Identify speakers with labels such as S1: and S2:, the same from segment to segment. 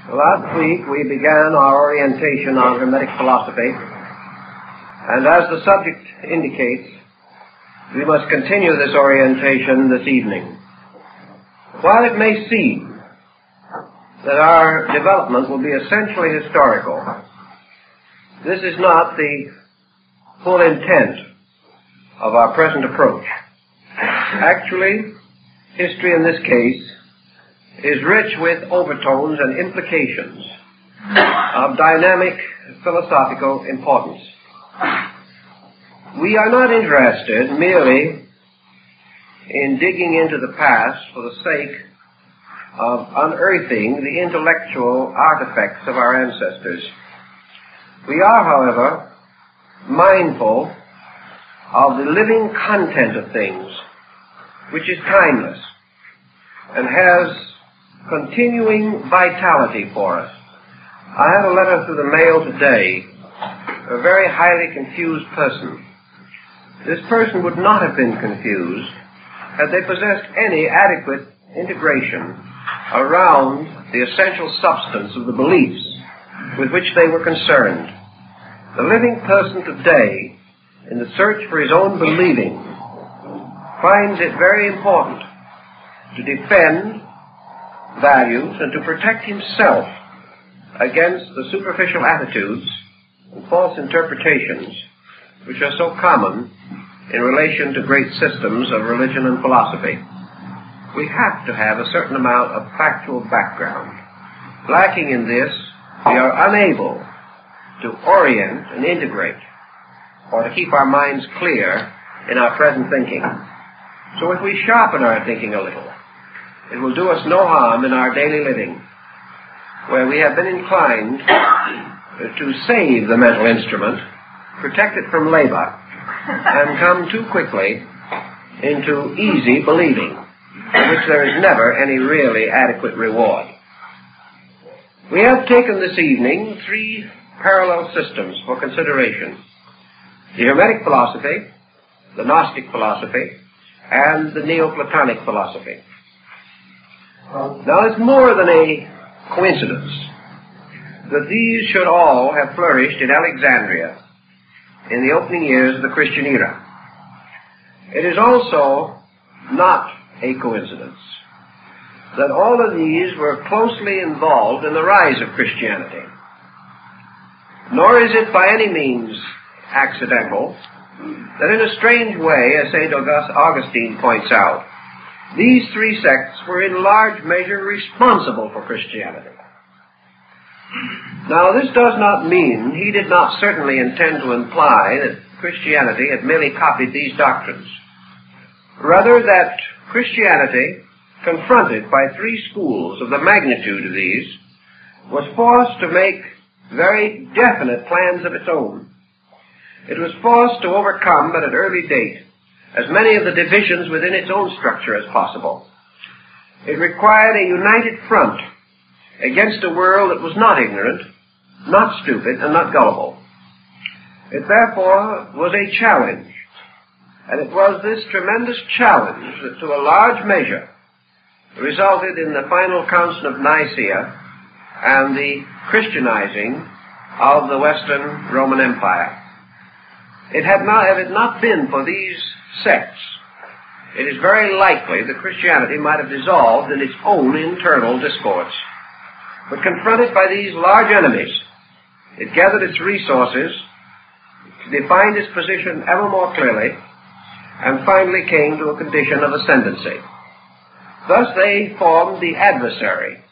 S1: Last week we began our orientation on Hermetic philosophy, and as the subject indicates, we must continue this orientation this evening. While it may seem that our development will be essentially historical, this is not the full intent of our present approach. Actually, history in this case is rich with overtones and implications of dynamic philosophical importance. We are not interested merely in digging into the past for the sake of unearthing the intellectual artifacts of our ancestors. We are, however, mindful of the living content of things, which is timeless and has continuing vitality for us. I had a letter through the mail today, a very highly confused person. This person would not have been confused had they possessed any adequate integration around the essential substance of the beliefs with which they were concerned. The living person today, in the search for his own believing, finds it very important to defend values and to protect himself against the superficial attitudes and false interpretations which are so common in relation to great systems of religion and philosophy. We have to have a certain amount of factual background. Lacking in this, we are unable to orient and integrate or to keep our minds clear in our present thinking. So if we sharpen our thinking a little, it will do us no harm in our daily living, where we have been inclined to save the mental instrument, protect it from labor, and come too quickly into easy believing, for which there is never any really adequate reward. We have taken this evening 3 parallel systems for consideration: the Hermetic philosophy, the Gnostic philosophy, and the Neoplatonic philosophy. Now, it's more than a coincidence that these should all have flourished in Alexandria in the opening years of the Christian era. It is also not a coincidence that all of these were closely involved in the rise of Christianity. Nor is it by any means accidental that in a strange way, as St. Augustine points out, these 3 sects were in large measure responsible for Christianity. Now, this does not mean, he did not certainly intend to imply that Christianity had merely copied these doctrines. Rather, that Christianity, confronted by 3 schools of the magnitude of these, was forced to make very definite plans of its own. It was forced to overcome at an early date as many of the divisions within its own structure as possible. It required a united front against a world that was not ignorant, not stupid, and not gullible. It therefore was a challenge, and it was this tremendous challenge that to a large measure resulted in the final Council of Nicaea and the Christianizing of the Western Roman Empire. Had it not been for these sects, it is very likely that Christianity might have dissolved in its own internal discords. But confronted by these large enemies, it gathered its resources, defined its position ever more clearly, and finally came to a condition of ascendancy. Thus they formed the adversary,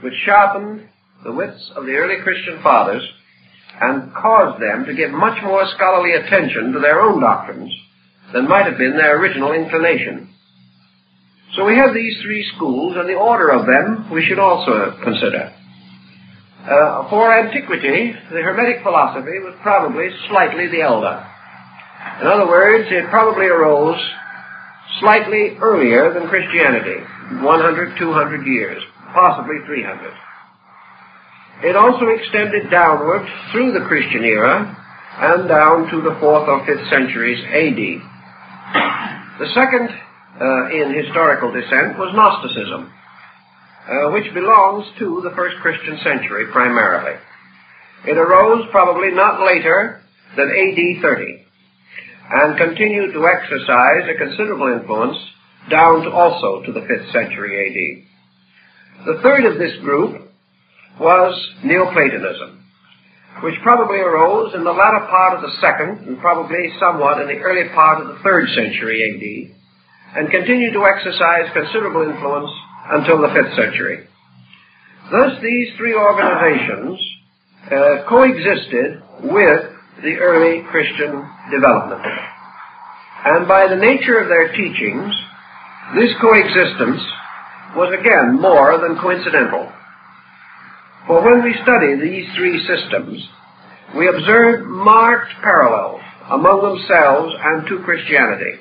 S1: which sharpened the wits of the early Christian fathers and caused them to give much more scholarly attention to their own doctrines than might have been their original inclination. So we have these 3 schools, and the order of them we should also consider. For antiquity, the Hermetic philosophy was probably slightly the elder. In other words, it probably arose slightly earlier than Christianity, 100, 200 years, possibly 300. It also extended downward through the Christian era and down to the 4th or 5th centuries A.D. The second in historical descent was Gnosticism. which belongs to the first Christian century primarily. It arose probably not later than AD 30 and continued to exercise a considerable influence down also to the 5th century AD. The third of this group was Neoplatonism, which probably arose in the latter part of the 2nd and probably somewhat in the early part of the 3rd century AD, and continued to exercise considerable influence until the 5th century. Thus, these three organizations coexisted with the early Christian development. And by the nature of their teachings, this coexistence was again more than coincidental. For when we study these three systems, we observe marked parallels among themselves and to Christianity.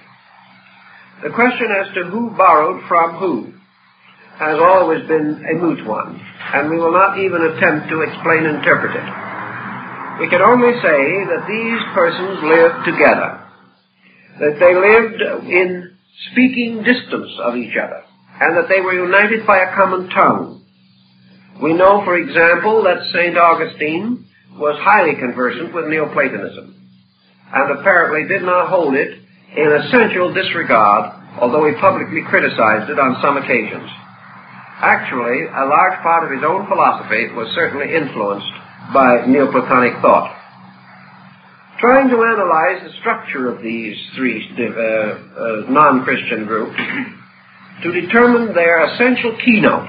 S1: The question as to who borrowed from who has always been a moot one, and we will not even attempt to explain and interpret it. We can only say that these persons lived together, that they lived in speaking distance of each other, and that they were united by a common tongue. We know, for example, that St. Augustine was highly conversant with Neoplatonism, and apparently did not hold it in essential disregard, although he publicly criticized it on some occasions. Actually, a large part of his own philosophy was certainly influenced by Neoplatonic thought. Trying to analyze the structure of these three non-Christian groups to determine their essential keynote,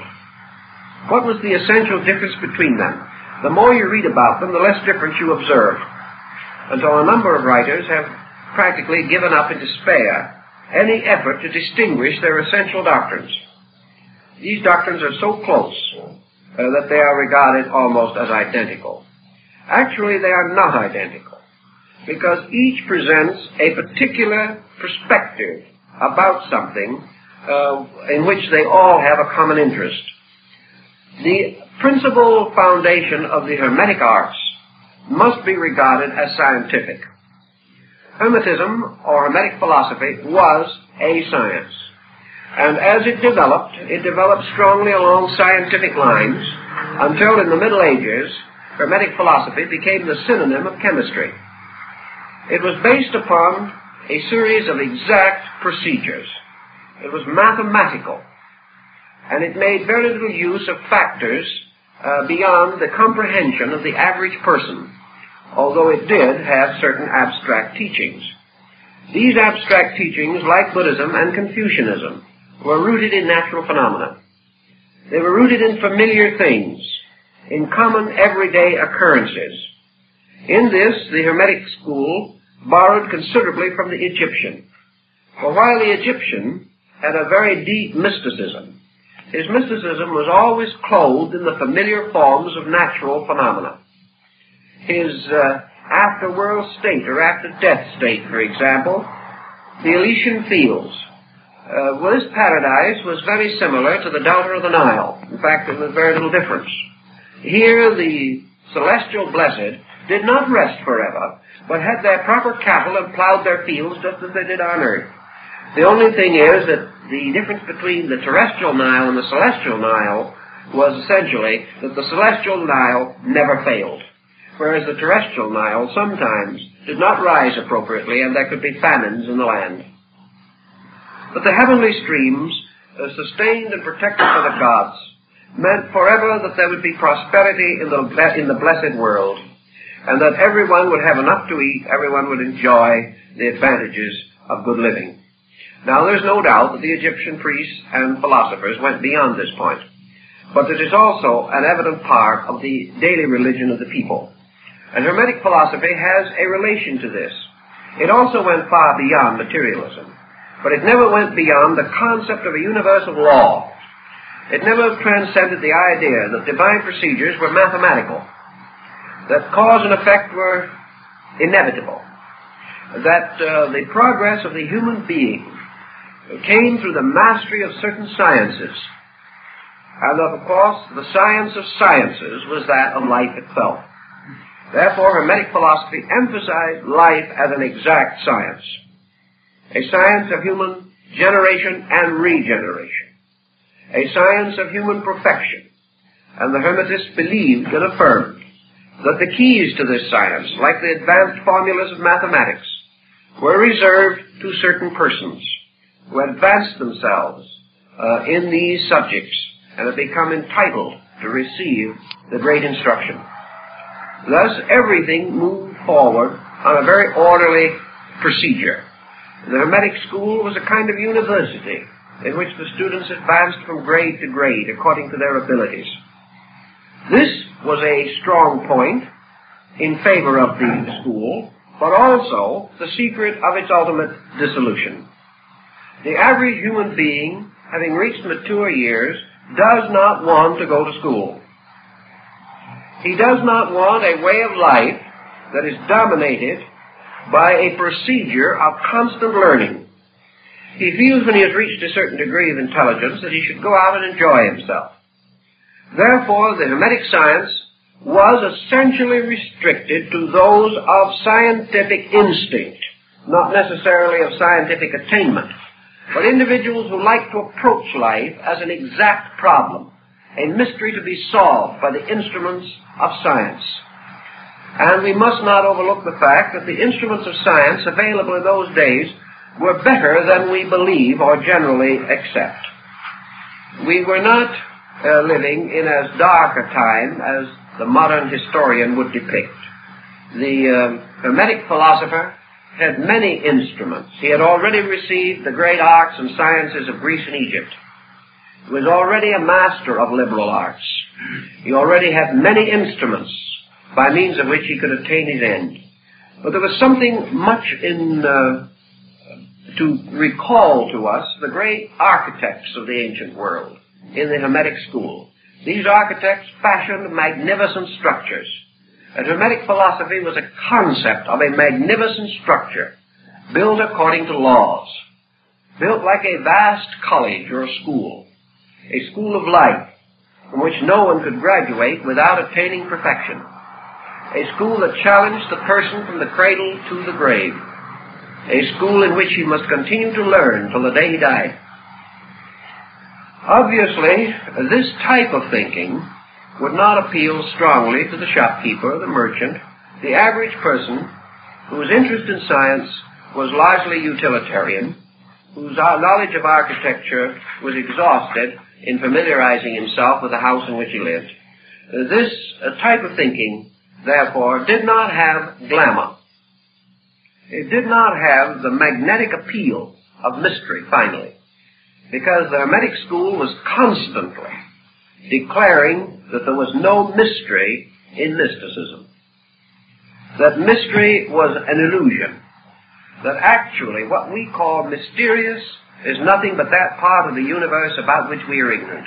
S1: what was the essential difference between them? The more you read about them, the less difference you observe, until a number of writers have practically given up in despair any effort to distinguish their essential doctrines. These doctrines are so close that they are regarded almost as identical. Actually, they are not identical, because each presents a particular perspective about something in which they all have a common interest. The principal foundation of the Hermetic arts must be regarded as scientific. Hermetism, or Hermetic philosophy, was a science. And as it developed strongly along scientific lines until in the Middle Ages, Hermetic philosophy became the synonym of chemistry. It was based upon a series of exact procedures. It was mathematical, and it made very little use of factors beyond the comprehension of the average person, although it did have certain abstract teachings. These abstract teachings, like Buddhism and Confucianism, were rooted in natural phenomena. They were rooted in familiar things, in common everyday occurrences. In this, the Hermetic school borrowed considerably from the Egyptian. For while the Egyptian had a very deep mysticism, his mysticism was always clothed in the familiar forms of natural phenomena. His after-world state, or after-death state, for example, the Elysian fields, this paradise was very similar to the Delta of the Nile. In fact, there was very little difference. Here, the celestial blessed did not rest forever, but had their proper cattle and plowed their fields just as they did on earth. The only thing is that the difference between the terrestrial Nile and the celestial Nile was essentially that the celestial Nile never failed, whereas the terrestrial Nile sometimes did not rise appropriately, and there could be famines in the land. But the heavenly streams, sustained and protected by the gods, meant forever that there would be prosperity in the blessed world, and that everyone would have enough to eat, everyone would enjoy the advantages of good living. Now, there's no doubt that the Egyptian priests and philosophers went beyond this point, but it is also an evident part of the daily religion of the people. And Hermetic philosophy has a relation to this. It also went far beyond materialism, but it never went beyond the concept of a universal law. It never transcended the idea that divine procedures were mathematical, that cause and effect were inevitable, that the progress of the human being came through the mastery of certain sciences, and that, of course, the science of sciences was that of life itself. Therefore, Hermetic philosophy emphasized life as an exact science, a science of human generation and regeneration. a science of human perfection, and the Hermetists believed and affirmed that the keys to this science, like the advanced formulas of mathematics, were reserved to certain persons who advanced themselves in these subjects and had become entitled to receive the great instruction. Thus, everything moved forward on a very orderly procedure. The Hermetic school was a kind of university in which the students advanced from grade to grade according to their abilities. This was a strong point in favor of the school, but also the secret of its ultimate dissolution. The average human being, having reached mature years, does not want to go to school. He does not want a way of life that is dominated by a procedure of constant learning. He feels when he has reached a certain degree of intelligence that he should go out and enjoy himself. Therefore, the Hermetic science was essentially restricted to those of scientific instinct, not necessarily of scientific attainment, but individuals who like to approach life as an exact problem, a mystery to be solved by the instruments of science. And we must not overlook the fact that the instruments of science available in those days were better than we believe or generally accept. We were not living in as dark a time as the modern historian would depict. The Hermetic philosopher had many instruments. He had already received the great arts and sciences of Greece and Egypt. He was already a master of liberal arts. He already had many instruments by means of which he could attain his end. But there was something much to recall to us the great architects of the ancient world in the Hermetic school. These architects fashioned magnificent structures. And Hermetic philosophy was a concept of a magnificent structure built according to laws, built like a vast college or a school of life from which no one could graduate without attaining perfection, a school that challenged the person from the cradle to the grave, a school in which he must continue to learn till the day he died. Obviously, this type of thinking would not appeal strongly to the shopkeeper, the merchant, the average person whose interest in science was largely utilitarian, whose knowledge of architecture was exhausted in familiarizing himself with the house in which he lived. This type of thinking, therefore, did not have glamour. It did not have the magnetic appeal of mystery, finally, because the Hermetic school was constantly declaring that there was no mystery in mysticism, that mystery was an illusion, that actually what we call mysterious is nothing but that part of the universe about which we are ignorant,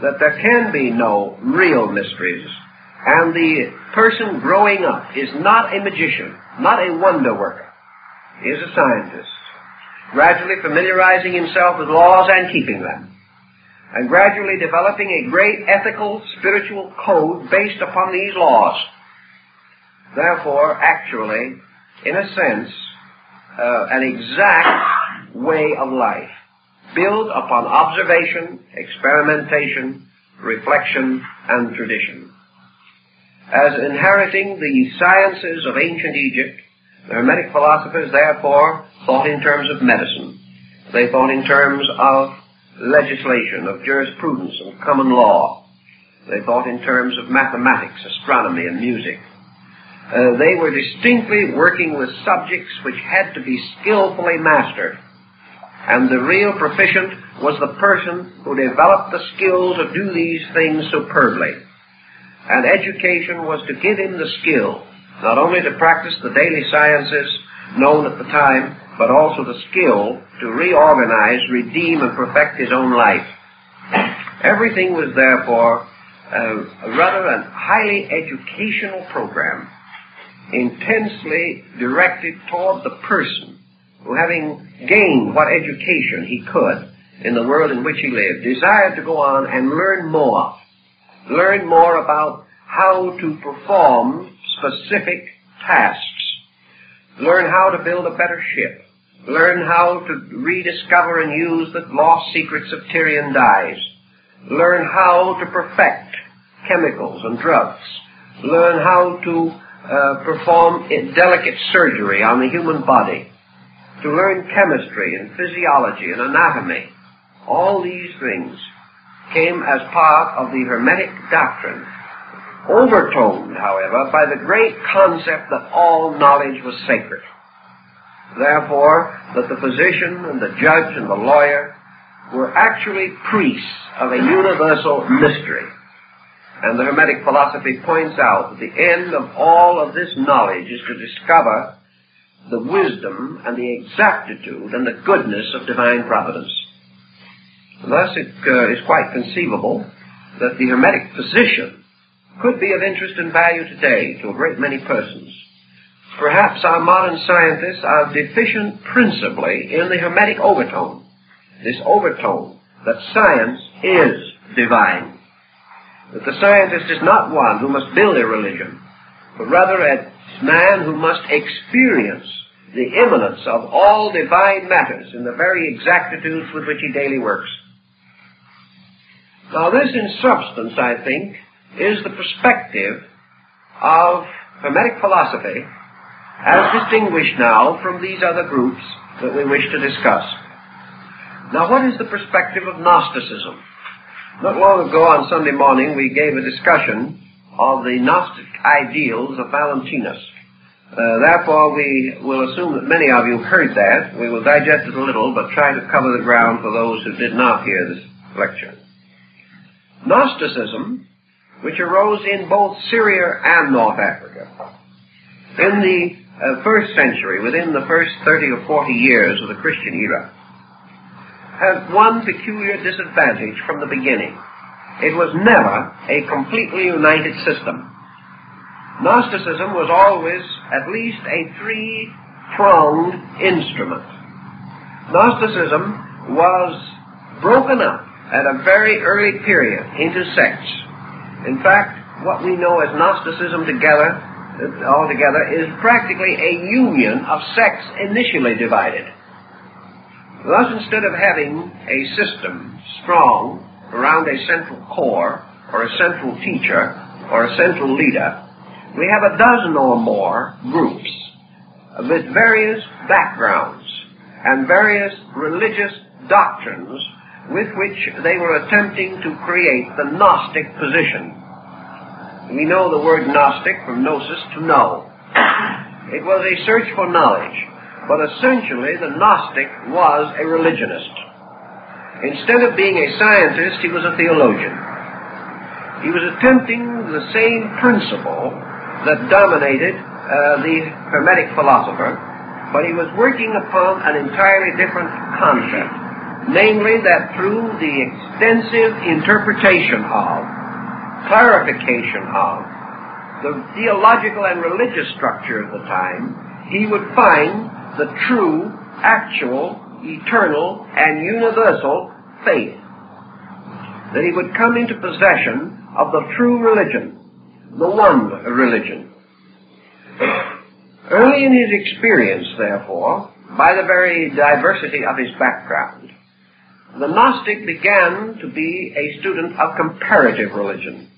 S1: that there can be no real mysteries, and the person growing up is not a magician, not a wonder worker. He is a scientist, gradually familiarizing himself with laws and keeping them, and gradually developing a great ethical, spiritual code based upon these laws. Therefore, actually, in a sense, an exact way of life, built upon observation, experimentation, reflection, and tradition. As inheriting the sciences of ancient Egypt, the Hermetic philosophers, therefore, thought in terms of medicine. They thought in terms of legislation, of jurisprudence, and common law. They thought in terms of mathematics, astronomy, and music. They were distinctly working with subjects which had to be skillfully mastered. And the real proficient was the person who developed the skill to do these things superbly. And education was to give him the skill, not only to practice the daily sciences known at the time, but also the skill to reorganize, redeem, and perfect his own life. Everything was therefore rather a highly educational program, intensely directed toward the person who, having gained what education he could in the world in which he lived, desired to go on and learn more about how to perform specific tasks, learn how to build a better ship, learn how to rediscover and use the lost secrets of Tyrian dyes, learn how to perfect chemicals and drugs, learn how to perform delicate surgery on the human body, to learn chemistry and physiology and anatomy. All these things came as part of the Hermetic doctrine, overtoned, however, by the great concept that all knowledge was sacred. Therefore, that the physician and the judge and the lawyer were actually priests of a universal mystery. And the Hermetic philosophy points out that the end of all of this knowledge is to discover the wisdom and the exactitude and the goodness of divine providence. And thus it is quite conceivable that the Hermetic position could be of interest and value today to a great many persons. Perhaps our modern scientists are deficient principally in the Hermetic overtone, this overtone that science is divine, that the scientist is not one who must build a religion, but rather a man who must experience the immanence of all divine matters in the very exactitudes with which he daily works. Now this in substance, I think, is the perspective of Hermetic philosophy as distinguished now from these other groups that we wish to discuss. Now what is the perspective of Gnosticism? Not long ago on Sunday morning we gave a discussion of the Gnostic ideals of Valentinus. Therefore we will assume that many of you heard that. We will digest it a little, but try to cover the ground for those who did not hear this lecture. Gnosticism, which arose in both Syria and North Africa, in the first century, within the first 30 or 40 years of the Christian era, has one peculiar disadvantage from the beginning. It was never a completely united system. Gnosticism was always at least a three-pronged instrument. Gnosticism was broken up at a very early period into sects. In fact, what we know as Gnosticism altogether is practically a union of sects initially divided. Thus, instead of having a system strong around a central core or a central teacher or a central leader, we have a dozen or more groups with various backgrounds and various religious doctrines with which they were attempting to create the Gnostic position. We know the word Gnostic from gnosis, to know. It was a search for knowledge, but essentially the Gnostic was a religionist. Instead of being a scientist, he was a theologian. He was attempting the same principle that dominated the Hermetic philosopher, but he was working upon an entirely different concept, namely that through the extensive interpretation of, clarification of, the theological and religious structure of the time, he would find the true, actual, eternal, and universal faith. That he would come into possession of the true religion, the one religion. Early in his experience, therefore, by the very diversity of his background, the Gnostic began to be a student of comparative religion.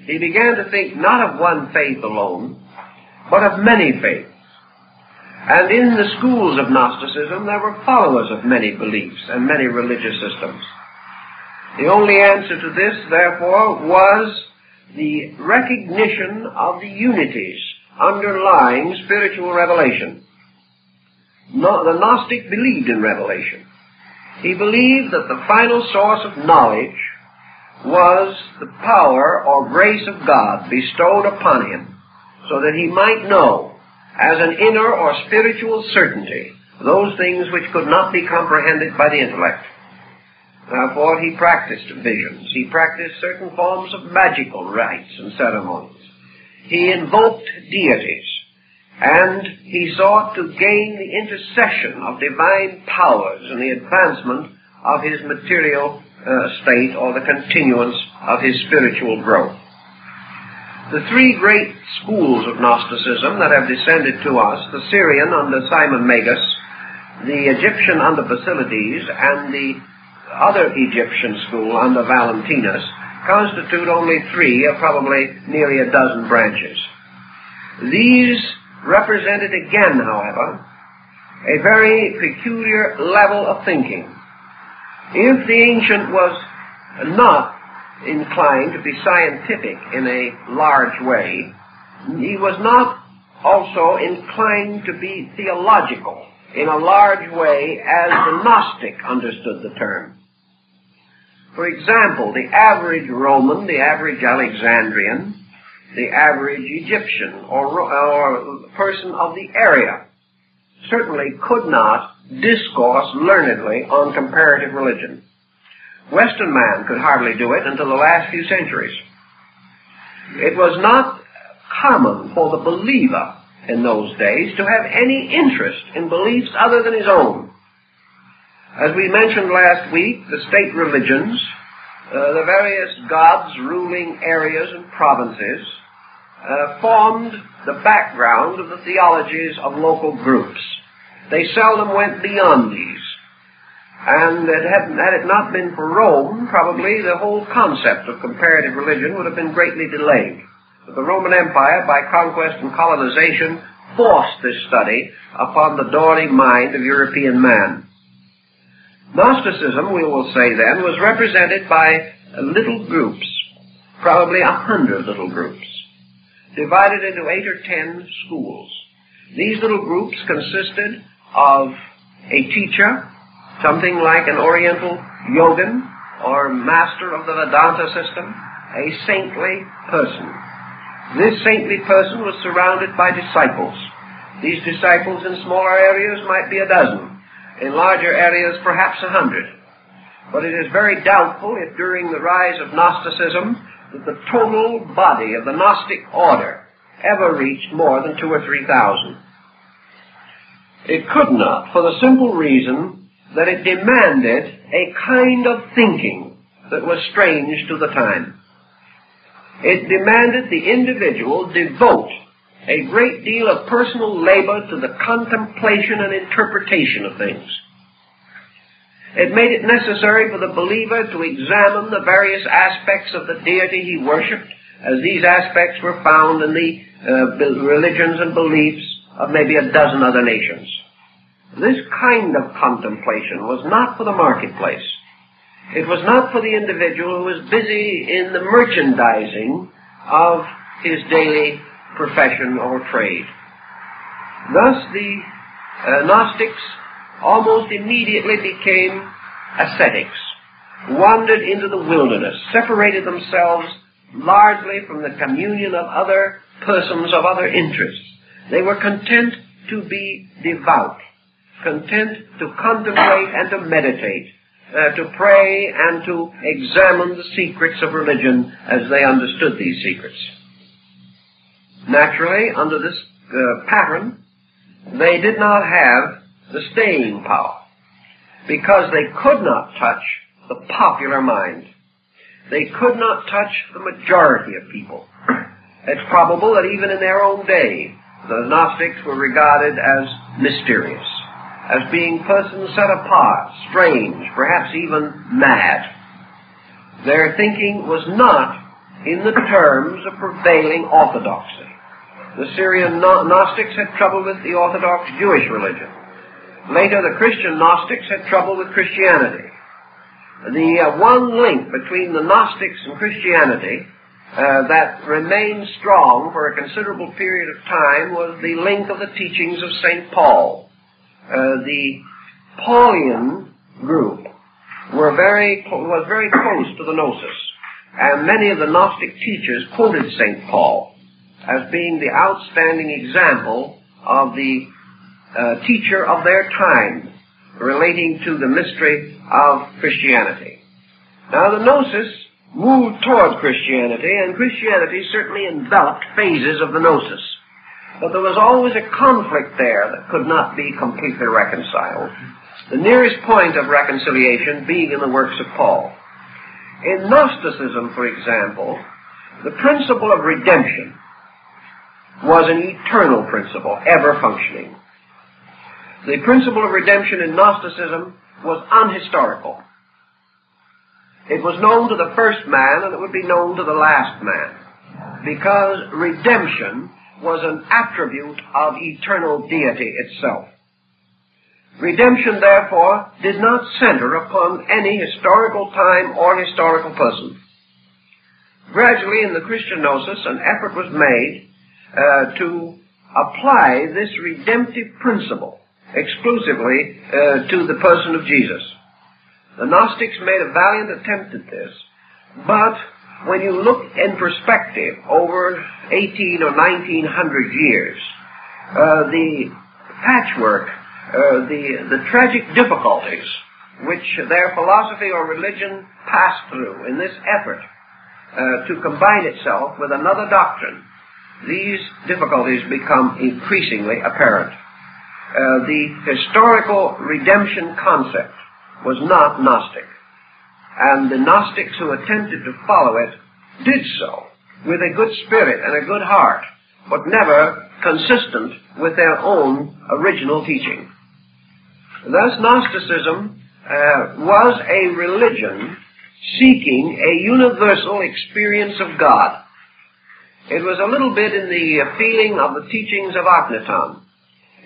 S1: He began to think not of one faith alone, but of many faiths. And in the schools of Gnosticism, there were followers of many beliefs and many religious systems. The only answer to this, therefore, was the recognition of the unities underlying spiritual revelation. The Gnostic believed in revelation. He believed that the final source of knowledge was the power or grace of God bestowed upon him so that he might know as an inner or spiritual certainty those things which could not be comprehended by the intellect. Therefore, he practiced visions. He practiced certain forms of magical rites and ceremonies. He invoked deities, and he sought to gain the intercession of divine powers in the advancement of his material state or the continuance of his spiritual growth. The three great schools of Gnosticism that have descended to us, the Syrian under Simon Magus, the Egyptian under Basilides and the other Egyptian school under Valentinus constitute only three of probably nearly a dozen branches. These represented again, however, a very peculiar level of thinking. If the ancient was not inclined to be scientific in a large way, he was not also inclined to be theological in a large way as the Gnostic understood the term. For example, the average Roman, the average Alexandrian, the average Egyptian or person of the area certainly could not discourse learnedly on comparative religion. Western man could hardly do it until the last few centuries. It was not common for the believer in those days to have any interest in beliefs other than his own. As we mentioned last week, the state religions, the various gods ruling areas and provinces, formed the background of the theologies of local groups. They seldom went beyond these. And had it not been for Rome, probably the whole concept of comparative religion would have been greatly delayed. But the Roman Empire, by conquest and colonization, forced this study upon the dawning mind of European man. Gnosticism, we will say then, was represented by little groups, probably 100 little groups, divided into 8 or 10 schools. These little groups consisted of a teacher, something like an Oriental yogin or master of the Vedanta system, a saintly person. This saintly person was surrounded by disciples. These disciples in smaller areas might be a dozen, in larger areas perhaps 100. But it is very doubtful if during the rise of Gnosticism that the total body of the Gnostic order ever reached more than 2,000 or 3,000. It could not, for the simple reason that it demanded a kind of thinking that was strange to the time. It demanded the individual devote a great deal of personal labor to the contemplation and interpretation of things. It made it necessary for the believer to examine the various aspects of the deity he worshipped, as these aspects were found in the religions and beliefs of maybe a dozen other nations. This kind of contemplation was not for the marketplace. It was not for the individual who was busy in the merchandising of his daily profession or trade. Thus the Gnostics almost immediately became ascetics, wandered into the wilderness, separated themselves largely from the communion of other persons of other interests. They were content to be devout, content to contemplate and to meditate, to pray and to examine the secrets of religion as they understood these secrets. Naturally, under this pattern, they did not have the staying power, because they could not touch the popular mind. They could not touch the majority of people. It's probable that even in their own day, the Gnostics were regarded as mysterious, as being persons set apart, strange, perhaps even mad. Their thinking was not in the terms of prevailing orthodoxy. The Syrian Gnostics had trouble with the Orthodox Jewish religion. Later, the Christian Gnostics had trouble with Christianity. The one link between the Gnostics and Christianity that remained strong for a considerable period of time was the link of the teachings of St. Paul. The Paulian group was very close to the Gnosis, and many of the Gnostic teachers quoted St. Paul as being the outstanding example of the teacher of their time relating to the mystery of Christianity. Now, the Gnosis moved toward Christianity, and Christianity certainly enveloped phases of the Gnosis. But there was always a conflict there that could not be completely reconciled. The nearest point of reconciliation being in the works of Paul. In Gnosticism, for example, the principle of redemption was an eternal principle, ever functioning. The principle of redemption in Gnosticism was unhistorical. It was known to the first man, and it would be known to the last man, because redemption was an attribute of eternal deity itself. Redemption, therefore, did not center upon any historical time or historical person. Gradually, in the Christian Gnosis, an effort was made to apply this redemptive principle exclusively to the person of Jesus. The Gnostics made a valiant attempt at this, but when you look in perspective over 18 or 1900 years, the patchwork, the tragic difficulties which their philosophy or religion passed through in this effort to combine itself with another doctrine, these difficulties become increasingly apparent. The historical redemption concept was not Gnostic, and the Gnostics who attempted to follow it did so with a good spirit and a good heart, but never consistent with their own original teaching. Thus, Gnosticism was a religion seeking a universal experience of God. It was a little bit in the feeling of the teachings of Akhenaton.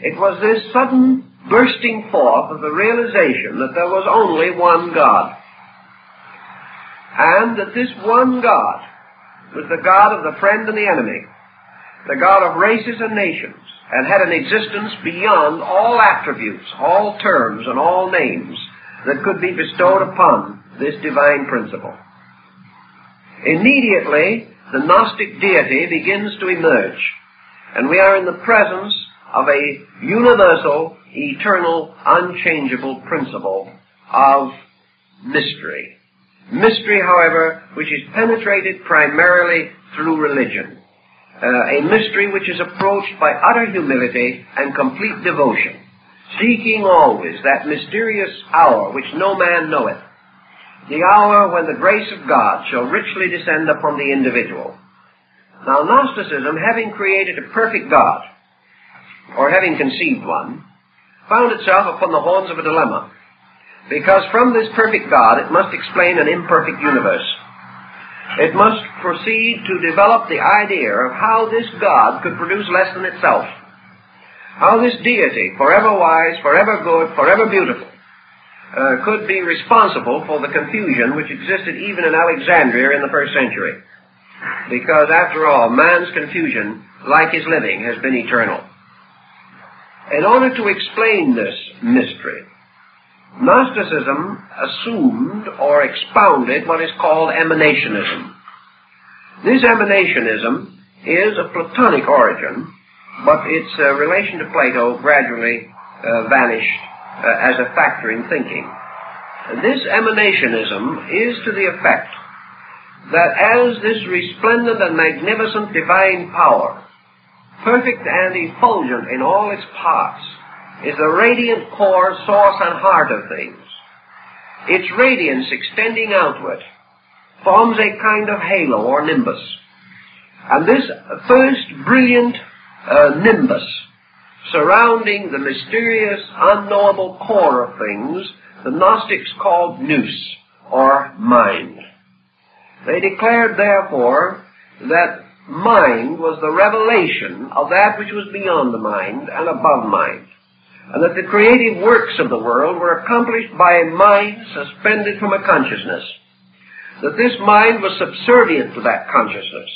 S1: It was this sudden bursting forth of the realization that there was only one God, and that this one God was the God of the friend and the enemy, the God of races and nations, and had an existence beyond all attributes, all terms, and all names that could be bestowed upon this divine principle. Immediately, the Gnostic deity begins to emerge, and we are in the presence of a universal, eternal, unchangeable principle of mystery. Mystery, however, which is penetrated primarily through religion. A mystery which is approached by utter humility and complete devotion, seeking always that mysterious hour which no man knoweth, the hour when the grace of God shall richly descend upon the individual. Now, Gnosticism, having created a perfect God, or having conceived one, found itself upon the horns of a dilemma, because from this perfect God it must explain an imperfect universe. It must proceed to develop the idea of how this God could produce less than itself, how this deity, forever wise, forever good, forever beautiful, could be responsible for the confusion which existed even in Alexandria in the first century. Because, after all, man's confusion, like his living, has been eternal. In order to explain this mystery, Gnosticism assumed or expounded what is called emanationism. This emanationism is of Platonic origin, but its relation to Plato gradually vanished as a factor in thinking. This emanationism is to the effect that as this resplendent and magnificent divine power, perfect and effulgent in all its parts, is the radiant core, source, and heart of things, its radiance extending outward forms a kind of halo or nimbus. And this first brilliant nimbus surrounding the mysterious, unknowable core of things, the Gnostics called nous, or mind. They declared, therefore, that mind was the revelation of that which was beyond the mind and above mind, and that the creative works of the world were accomplished by a mind suspended from a consciousness, that this mind was subservient to that consciousness,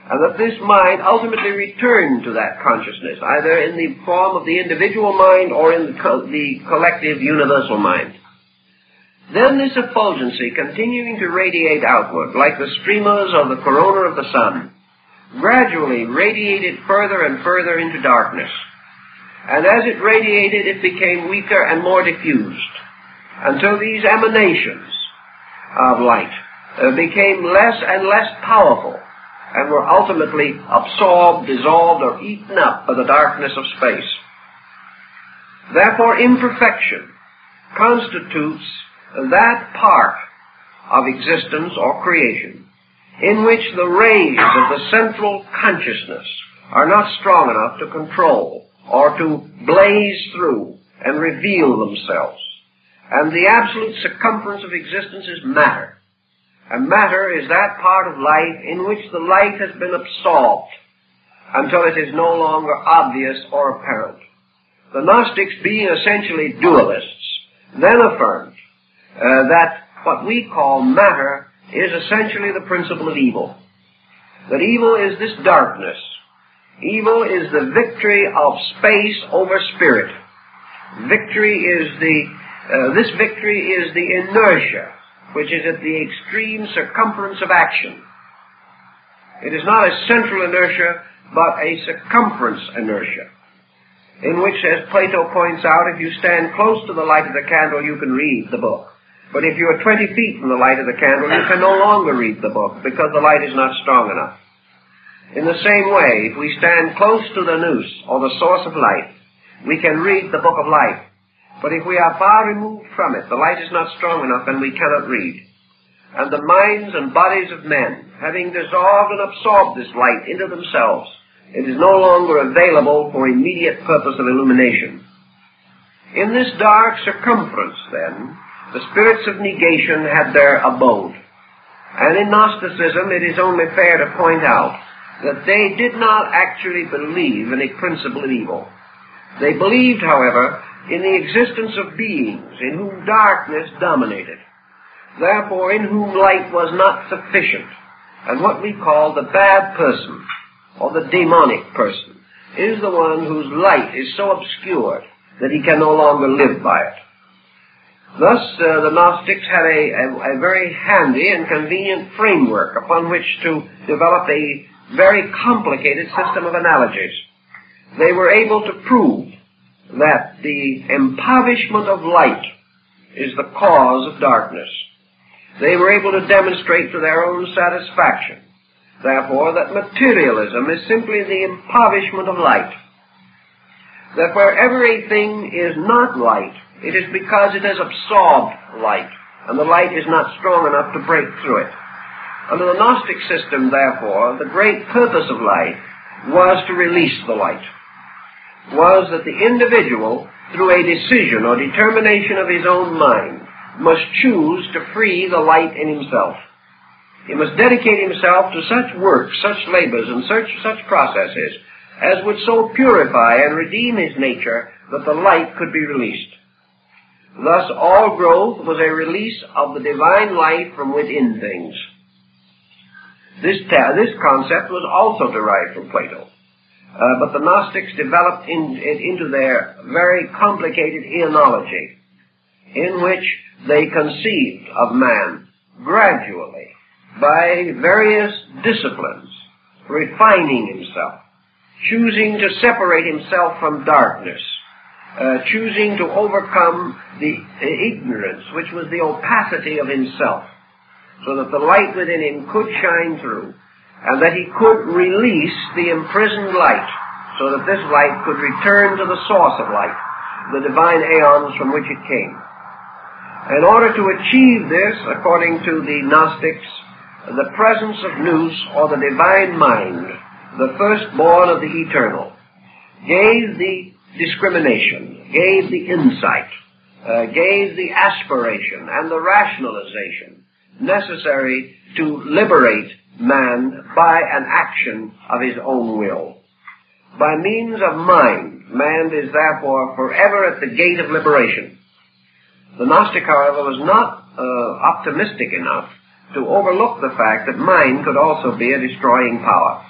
S1: and that this mind ultimately returned to that consciousness, either in the form of the individual mind or in the collective universal mind. Then this effulgency, continuing to radiate outward, like the streamers of the corona of the sun, gradually radiated further and further into darkness. And as it radiated, it became weaker and more diffused, until these emanations of light became less and less powerful, and were ultimately absorbed, dissolved, or eaten up by the darkness of space. Therefore, imperfection constitutes that part of existence or creation in which the rays of the central consciousness are not strong enough to control or to blaze through and reveal themselves. And the absolute circumference of existence is matter. And matter is that part of life in which the light has been absorbed until it is no longer obvious or apparent. The Gnostics, being essentially dualists, then affirmed that what we call matter is essentially the principle of evil. That evil is this darkness. Evil is the victory of space over spirit. This victory is the inertia, which is at the extreme circumference of action. It is not a central inertia, but a circumference inertia, in which, as Plato points out, if you stand close to the light of the candle, you can read the book. But if you are 20 feet from the light of the candle, you can no longer read the book, because the light is not strong enough. In the same way, if we stand close to the nous, or the source of light, we can read the book of life. But if we are far removed from it, the light is not strong enough, and we cannot read. And the minds and bodies of men, having dissolved and absorbed this light into themselves, it is no longer available for immediate purpose of illumination. In this dark circumference, then, the spirits of negation had their abode. And in Gnosticism, it is only fair to point out that they did not actually believe in a principle of evil. They believed, however, in the existence of beings in whom darkness dominated, therefore in whom light was not sufficient. And what we call the bad person, or the demonic person, is the one whose light is so obscured that he can no longer live by it. Thus, the Gnostics had a very handy and convenient framework upon which to develop a very complicated system of analogies. They were able to prove that the impoverishment of light is the cause of darkness. They were able to demonstrate to their own satisfaction, therefore, that materialism is simply the impoverishment of light. That wherever a thing is not light, it is because it has absorbed light, and the light is not strong enough to break through it. Under the Gnostic system, therefore, the great purpose of light was to release the light, was that the individual, through a decision or determination of his own mind, must choose to free the light in himself. He must dedicate himself to such work, such labors, and such processes as would so purify and redeem his nature that the light could be released. Thus, all growth was a release of the divine life from within things. This concept was also derived from Plato, but the Gnostics developed it into their very complicated eonology, in which they conceived of man gradually, by various disciplines, refining himself, choosing to separate himself from darkness, choosing to overcome the ignorance, which was the opacity of himself, so that the light within him could shine through, and that he could release the imprisoned light, so that this light could return to the source of light, the divine aeons from which it came. In order to achieve this, according to the Gnostics, the presence of nous, or the divine mind, the firstborn of the eternal, gave the discrimination, gave the insight, gave the aspiration and the rationalization necessary to liberate man by an action of his own will. By means of mind, man is therefore forever at the gate of liberation. The Gnostic, however, was not optimistic enough to overlook the fact that mind could also be a destroying power.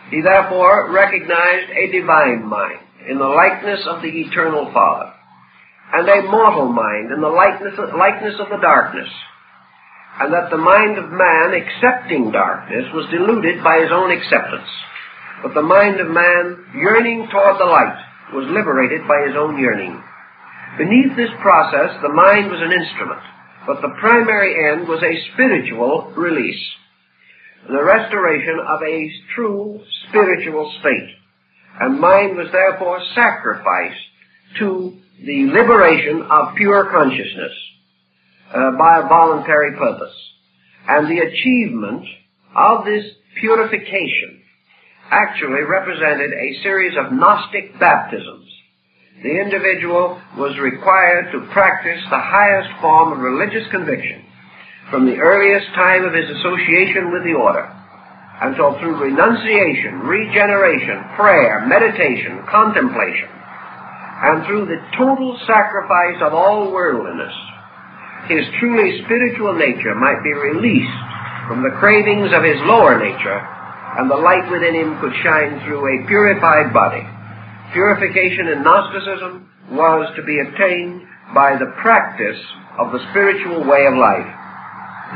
S1: He therefore recognized a divine mind in the likeness of the eternal Father, and a mortal mind in the likeness of the darkness, and that the mind of man accepting darkness was deluded by his own acceptance, but the mind of man yearning toward the light was liberated by his own yearning. Beneath this process, the mind was an instrument, but the primary end was a spiritual release, the restoration of a true spiritual state. And mind was therefore sacrificed to the liberation of pure consciousness by a voluntary purpose. And the achievement of this purification actually represented a series of Gnostic baptisms the individual was required to practice the highest form of religious conviction from the earliest time of his association with the order until through renunciation, regeneration, prayer, meditation, contemplation, and through the total sacrifice of all worldliness, his truly spiritual nature might be released from the cravings of his lower nature, and the light within him could shine through a purified body. Purification in Gnosticism was to be attained by the practice of the spiritual way of life,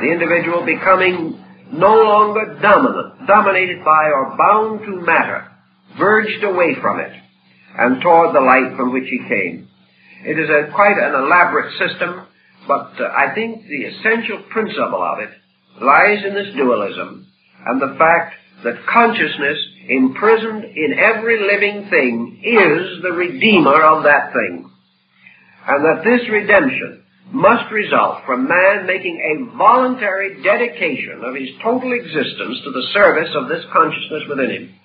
S1: the individual becoming no longer dominated by or bound to matter, verged away from it, and toward the light from which he came. It is quite an elaborate system, but I think the essential principle of it lies in this dualism and the fact that consciousness imprisoned in every living thing is the redeemer of that thing, and that this redemption must result from man making a voluntary dedication of his total existence to the service of this consciousness within him.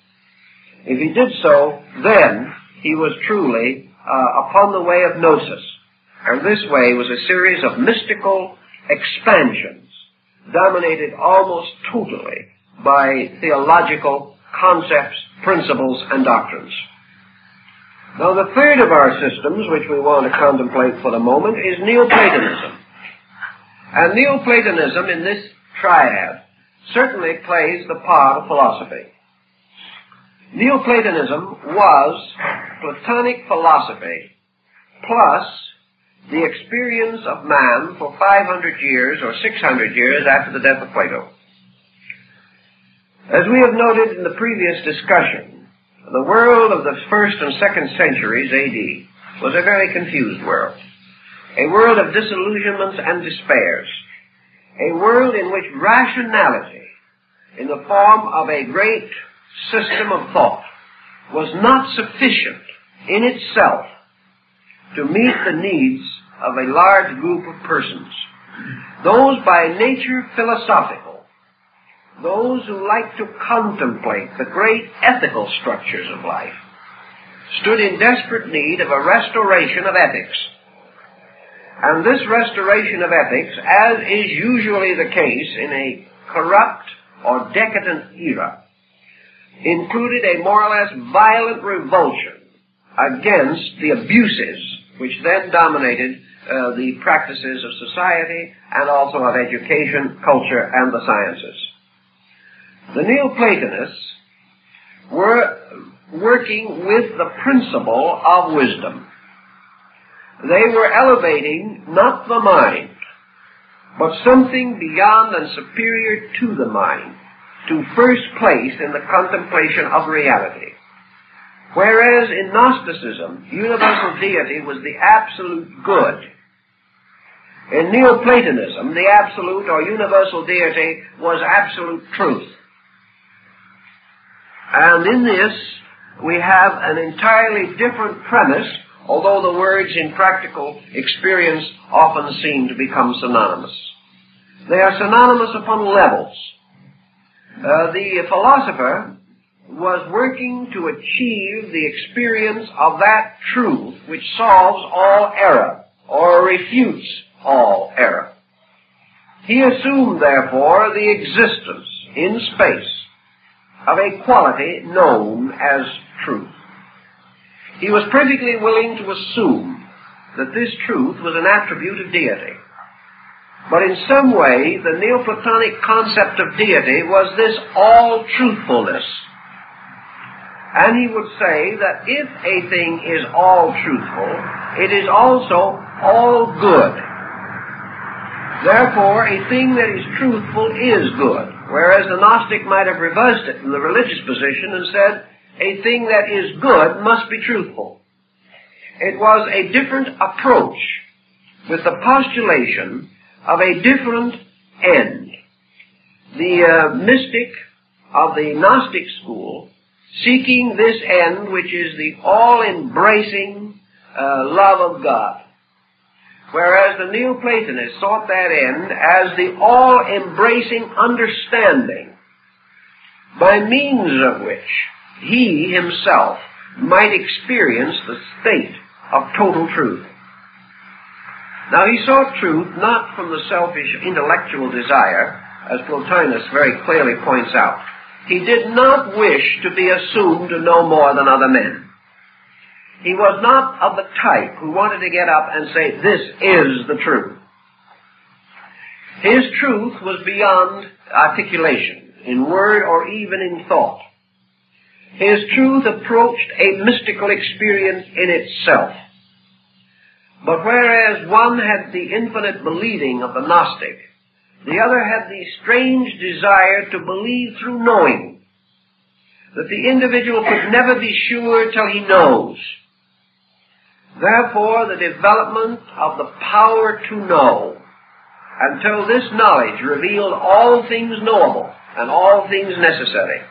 S1: If he did so, then he was truly upon the way of gnosis. And this way was a series of mystical expansions, dominated almost totally by theological concepts, principles, and doctrines. Now, the third of our systems, which we want to contemplate for the moment, is Neoplatonism. And Neoplatonism in this triad certainly plays the part of philosophy. Neoplatonism was Platonic philosophy plus the experience of man for 500 years or 600 years after the death of Plato. As we have noted in the previous discussion, the world of the 1st and 2nd centuries A.D. was a very confused world, a world of disillusionments and despairs, a world in which rationality, in the form of a great system of thought, was not sufficient in itself to meet the needs of a large group of persons. Those by nature philosophical, those who like to contemplate the great ethical structures of life, stood in desperate need of a restoration of ethics. And this restoration of ethics, as is usually the case in a corrupt or decadent era, included a more or less violent revulsion against the abuses which then dominated the practices of society and also of education, culture, and the sciences. The Neoplatonists were working with the principle of wisdom. They were elevating not the mind, but something beyond and superior to the mind, to first place in the contemplation of reality. Whereas in Gnosticism, universal deity was the absolute good. In Neoplatonism, the absolute or universal deity was absolute truth. And in this, we have an entirely different premise, although the words in practical experience often seem to become synonymous. They are synonymous upon levels. The philosopher was working to achieve the experience of that truth which solves all error or refutes all error. He assumed, therefore, the existence in space of a quality known as truth. He was perfectly willing to assume that this truth was an attribute of deity. But in some way, the Neoplatonic concept of deity was this all-truthfulness. And he would say that if a thing is all-truthful, it is also all-good. Therefore, a thing that is truthful is good, whereas the Gnostic might have reversed it from the religious position and said, a thing that is good must be truthful. It was a different approach with the postulation of a different end. The mystic of the Gnostic school, seeking this end which is the all-embracing love of God, whereas the Neoplatonists sought that end as the all-embracing understanding by means of which he himself might experience the state of total truth. Now, he sought truth not from the selfish intellectual desire, as Plotinus very clearly points out. He did not wish to be assumed to know more than other men. He was not of the type who wanted to get up and say, "This is the truth." His truth was beyond articulation, in word or even in thought. His truth approached a mystical experience in itself. But whereas one had the infinite believing of the Gnostic, the other had the strange desire to believe through knowing, that the individual could never be sure till he knows. Therefore, the development of the power to know, until this knowledge revealed all things knowable and all things necessary,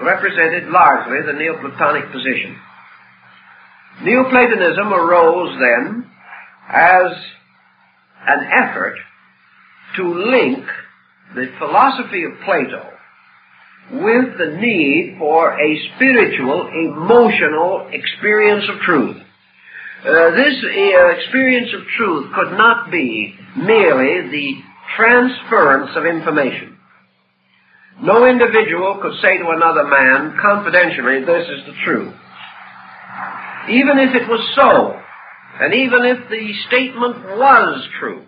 S1: represented largely the Neoplatonic position. Neoplatonism arose then as an effort to link the philosophy of Plato with the need for a spiritual, emotional experience of truth. This experience of truth could not be merely the transference of information. No individual could say to another man confidentially, "This is the truth." Even if it was so, and even if the statement was true,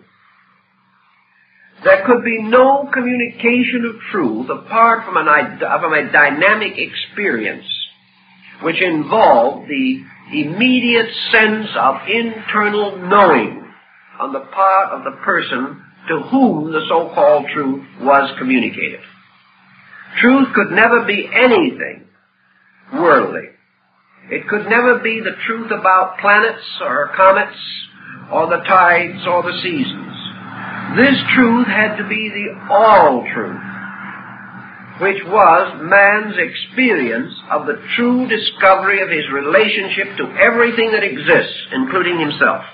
S1: there could be no communication of truth apart from a dynamic experience which involved the immediate sense of internal knowing on the part of the person to whom the so-called truth was communicated. Truth could never be anything worldly. It could never be the truth about planets or comets or the tides or the seasons. This truth had to be the all truth, which was man's experience of the true discovery of his relationship to everything that exists, including himself.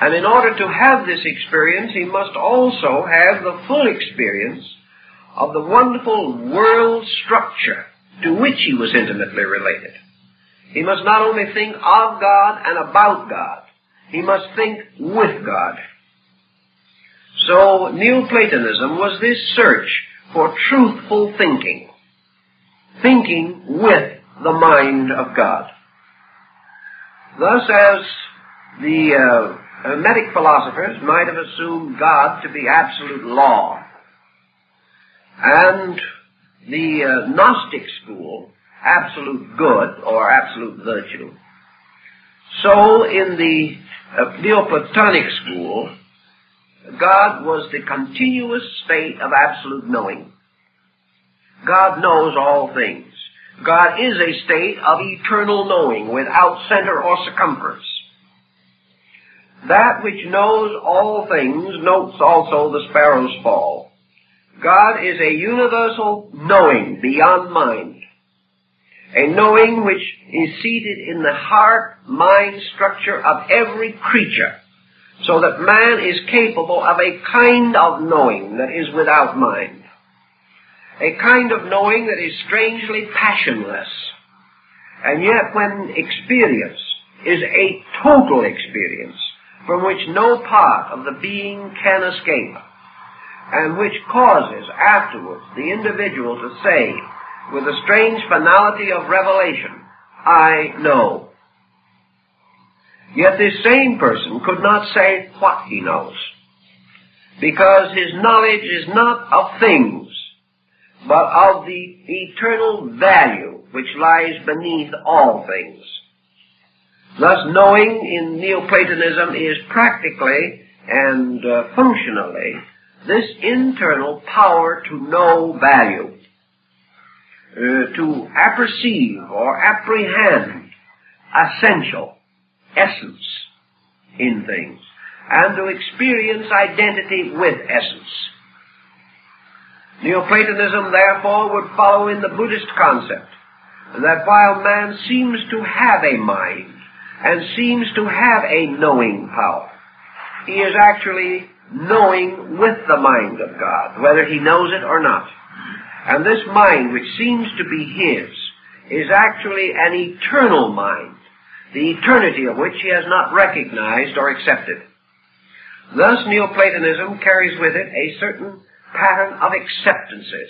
S1: And in order to have this experience, he must also have the full experience of the wonderful world structure to which he was intimately related. He must not only think of God and about God, he must think with God. So Neoplatonism was this search for truthful thinking, thinking with the mind of God. Thus, as the Hermetic philosophers might have assumed God to be absolute law, and the Gnostic school absolute good or absolute virtue, so in the Neoplatonic school, God was the continuous state of absolute knowing. God knows all things. God is a state of eternal knowing without center or circumference. That which knows all things notes also the sparrow's fall. God is a universal knowing beyond mind, a knowing which is seated in the heart-mind structure of every creature, so that man is capable of a kind of knowing that is without mind, a kind of knowing that is strangely passionless, and yet when experience is a total experience from which no part of the being can escape, and which causes afterwards the individual to say, with a strange finality of revelation, "I know." Yet this same person could not say what he knows, because his knowledge is not of things, but of the eternal value which lies beneath all things. Thus, knowing in Neoplatonism is practically and functionally this internal power to know value, to apperceive or apprehend essential essence in things, and to experience identity with essence. Neoplatonism, therefore, would follow in the Buddhist concept that while man seems to have a mind and seems to have a knowing power, he is actually knowing with the mind of God, whether he knows it or not. And this mind, which seems to be his, is actually an eternal mind. the eternity of which he has not recognized or accepted. Thus, Neoplatonism carries with it a certain pattern of acceptances.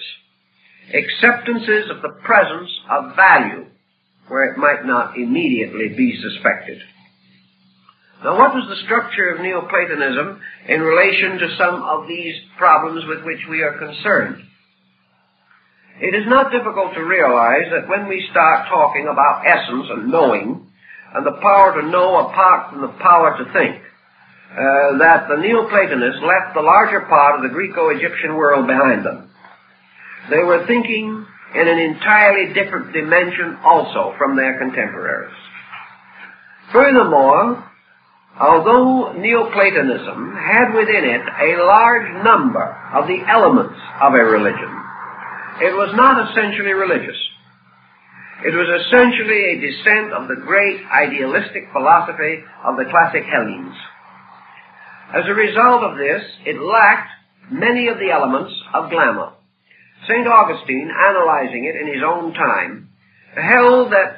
S1: Acceptances of the presence of value, where it might not immediately be suspected. Now, what was the structure of Neoplatonism in relation to some of these problems with which we are concerned? It is not difficult to realize that when we start talking about essence and knowing, and the power to know apart from the power to think, that the Neoplatonists left the larger part of the Greco-Egyptian world behind them. They were thinking in an entirely different dimension also from their contemporaries. Furthermore, although Neoplatonism had within it a large number of the elements of a religion, it was not essentially religious. It was essentially a descent of the great idealistic philosophy of the classic Hellenes. As a result of this, it lacked many of the elements of glamour. St. Augustine, analyzing it in his own time, held that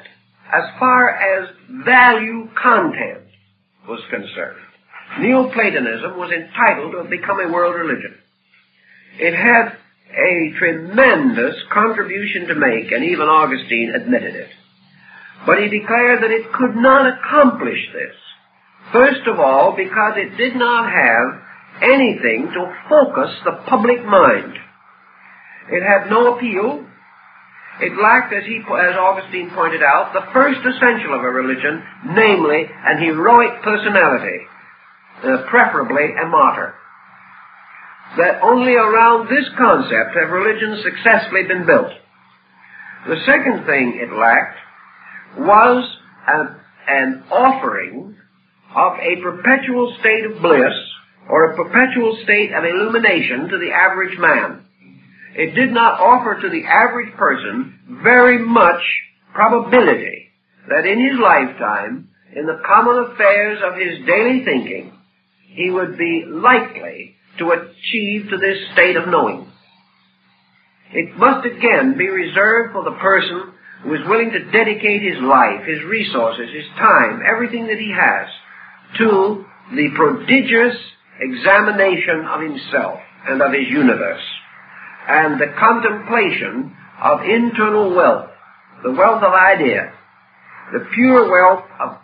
S1: as far as value content was concerned, Neoplatonism was entitled to have become a world religion. It had a tremendous contribution to make, and even Augustine admitted it. But he declared that it could not accomplish this. First of all, because it did not have anything to focus the public mind. It had no appeal. It lacked, as Augustine pointed out, the first essential of a religion, namely an heroic personality, preferably a martyr. That only around this concept have religions successfully been built. The second thing it lacked was an offering of a perpetual state of bliss or a perpetual state of illumination to the average man. It did not offer to the average person very much probability that in his lifetime, in the common affairs of his daily thinking, he would be likely to achieve to this state of knowing. It must again be reserved for the person who is willing to dedicate his life, his resources, his time, everything that he has, to the prodigious examination of himself and of his universe, and the contemplation of internal wealth, the wealth of idea, the pure wealth of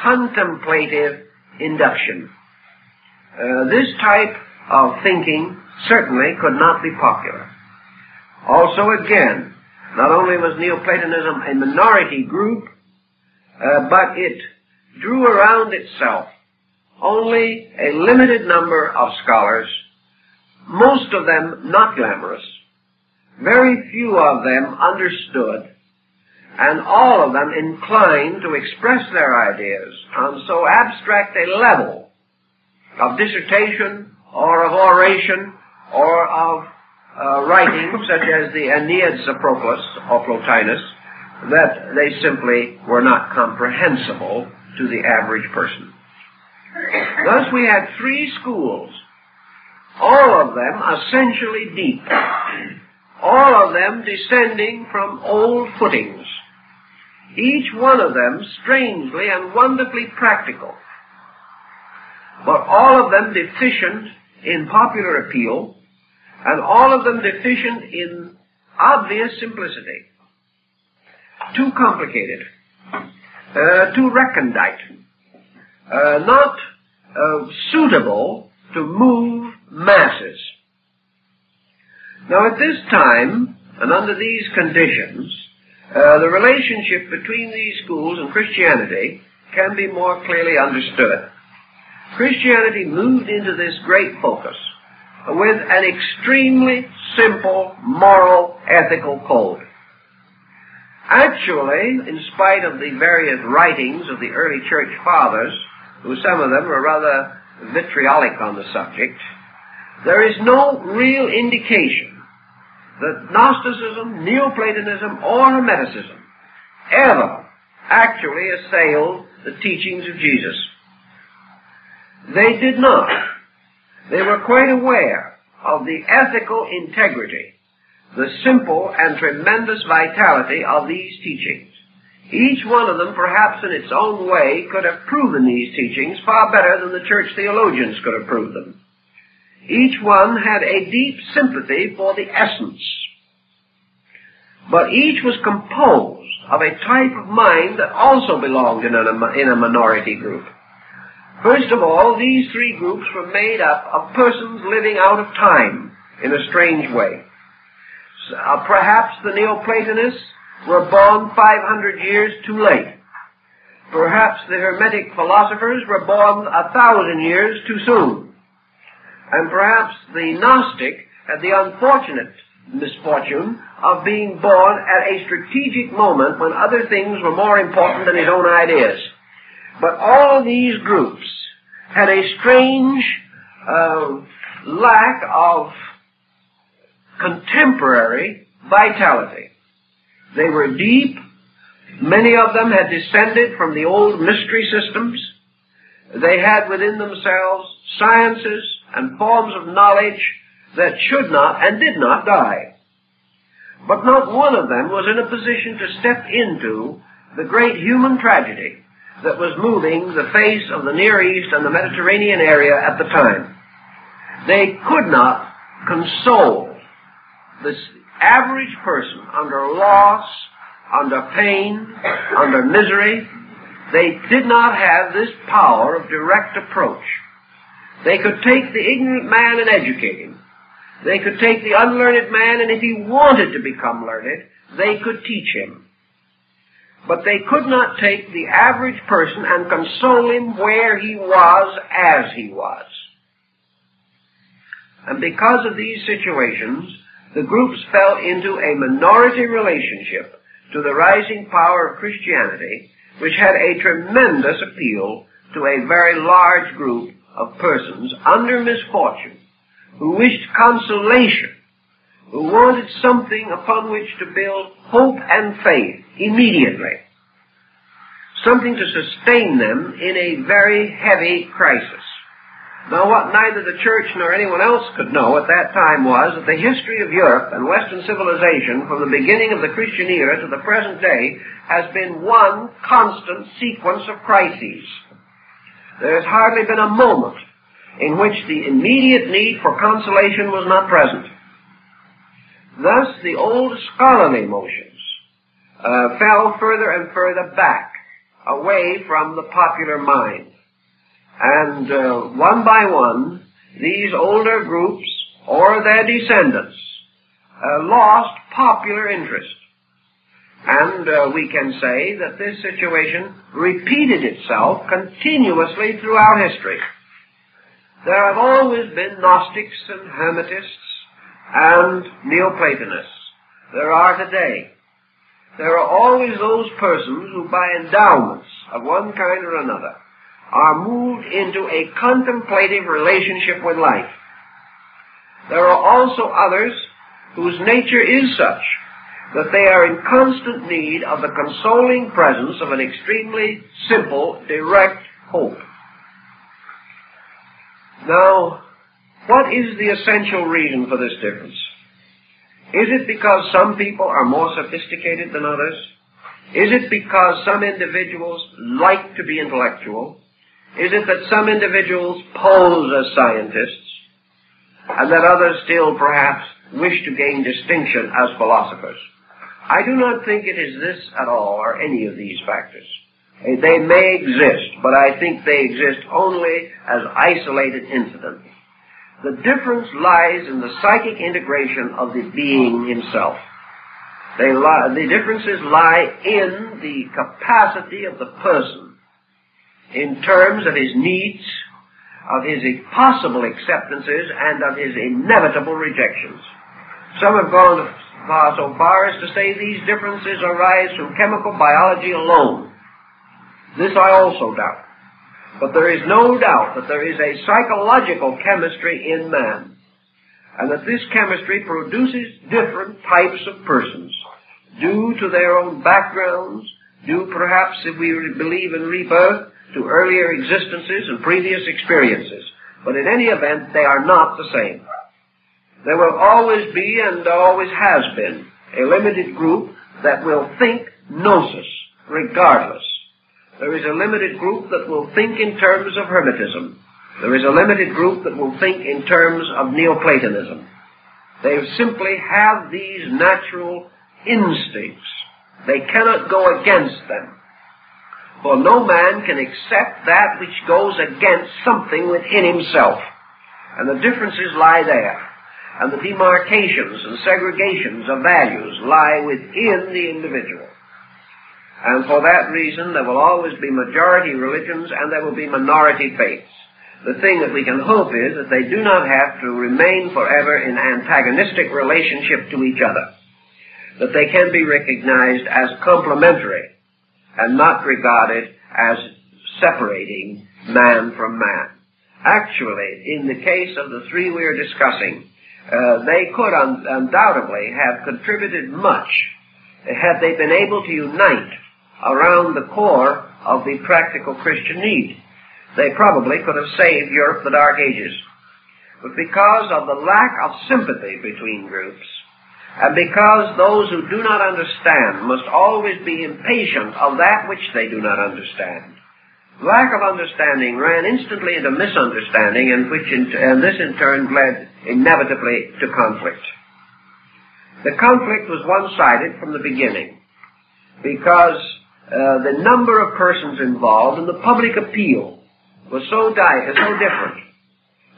S1: contemplative induction. This type of thinking certainly could not be popular. Also, again, not only was Neoplatonism a minority group, but it drew around itself only a limited number of scholars, most of them not glamorous, very few of them understood, and all of them inclined to express their ideas on so abstract a level of dissertation or of oration or of writing such as the Aeneads of Proclus or Plotinus, that they simply were not comprehensible to the average person. Thus we had three schools, all of them essentially deep, all of them descending from old footings, each one of them strangely and wonderfully practical, but all of them deficient in popular appeal, and all of them deficient in obvious simplicity. Too complicated, too recondite, not suitable to move masses. Now at this time, and under these conditions, the relationship between these schools and Christianity can be more clearly understood. Christianity moved into this great focus with an extremely simple moral ethical code. Actually, in spite of the various writings of the early church fathers, who some of them were rather vitriolic on the subject, there is no real indication that Gnosticism, Neoplatonism, or Hermeticism ever actually assailed the teachings of Jesus. They did not. They were quite aware of the ethical integrity, the simple and tremendous vitality of these teachings, Each one of them, perhaps in its own way, could have proven these teachings far better than the church theologians could have proved them. Each one had a deep sympathy for the essence, but each was composed of a type of mind that also belonged in a minority group. First of all, these three groups were made up of persons living out of time in a strange way. Perhaps the Neoplatonists were born 500 years too late. Perhaps the Hermetic philosophers were born 1,000 years too soon. And perhaps the Gnostic had the unfortunate misfortune of being born at a strategic moment when other things were more important than his own ideas. But all of these groups had a strange lack of contemporary vitality. They were deep. Many of them had descended from the old mystery systems. They had within themselves sciences and forms of knowledge that should not and did not die. But not one of them was in a position to step into the great human tragedy that was moving the face of the Near East and the Mediterranean area at the time. They could not console this average person under loss, under pain, under misery. They did not have this power of direct approach. They could take the ignorant man and educate him. They could take the unlearned man, and if he wanted to become learned, they could teach him. But they could not take the average person and console him where he was as he was. And because of these situations, the groups fell into a minority relationship to the rising power of Christianity, which had a tremendous appeal to a very large group of persons under misfortune, who wished consolation, who wanted something upon which to build hope and faith immediately, something to sustain them in a very heavy crisis. Now, what neither the church nor anyone else could know at that time was that the history of Europe and Western civilization from the beginning of the Christian era to the present day has been one constant sequence of crises. There has hardly been a moment in which the immediate need for consolation was not present. Thus, the old scholarly motions fell further and further back, away from the popular mind. And one by one, these older groups, or their descendants, lost popular interest. And we can say that this situation repeated itself continuously throughout history. There have always been Gnostics and Hermetists and Neoplatonists. There are today. There are always those persons who, by endowments of one kind or another, are moved into a contemplative relationship with life. There are also others whose nature is such that they are in constant need of the consoling presence of an extremely simple, direct hope. Now, what is the essential reason for this difference? Is it because some people are more sophisticated than others? Is it because some individuals like to be intellectual? Is it that some individuals pose as scientists, and that others still perhaps wish to gain distinction as philosophers? I do not think it is this at all, or any of these factors. They may exist, but I think they exist only as isolated incidents. The difference lies in the psychic integration of the being himself. The differences lie in the capacity of the person in terms of his needs, of his possible acceptances, and of his inevitable rejections. Some have gone so far as to say these differences arise from chemical biology alone. This I also doubt. But there is no doubt that there is a psychological chemistry in man, and that this chemistry produces different types of persons, due to their own backgrounds, due perhaps, if we believe in rebirth, to earlier existences and previous experiences. But in any event, they are not the same. There will always be, and always has been, a limited group that will think gnosis, regardless. There is a limited group that will think in terms of Hermetism. There is a limited group that will think in terms of Neoplatonism. They simply have these natural instincts. They cannot go against them. For no man can accept that which goes against something within himself. And the differences lie there. And the demarcations and segregations of values lie within the individual. And for that reason, there will always be majority religions and there will be minority faiths. The thing that we can hope is that they do not have to remain forever in antagonistic relationship to each other. That they can be recognized as complementary and not regarded as separating man from man. Actually, in the case of the three we are discussing, they could undoubtedly have contributed much had they been able to unite around the core of the practical Christian need. They probably could have saved Europe the Dark Ages. But because of the lack of sympathy between groups, and because those who do not understand must always be impatient of that which they do not understand, lack of understanding ran instantly into misunderstanding, and this in turn led inevitably to conflict. The conflict was one-sided from the beginning, because the number of persons involved and the public appeal was so different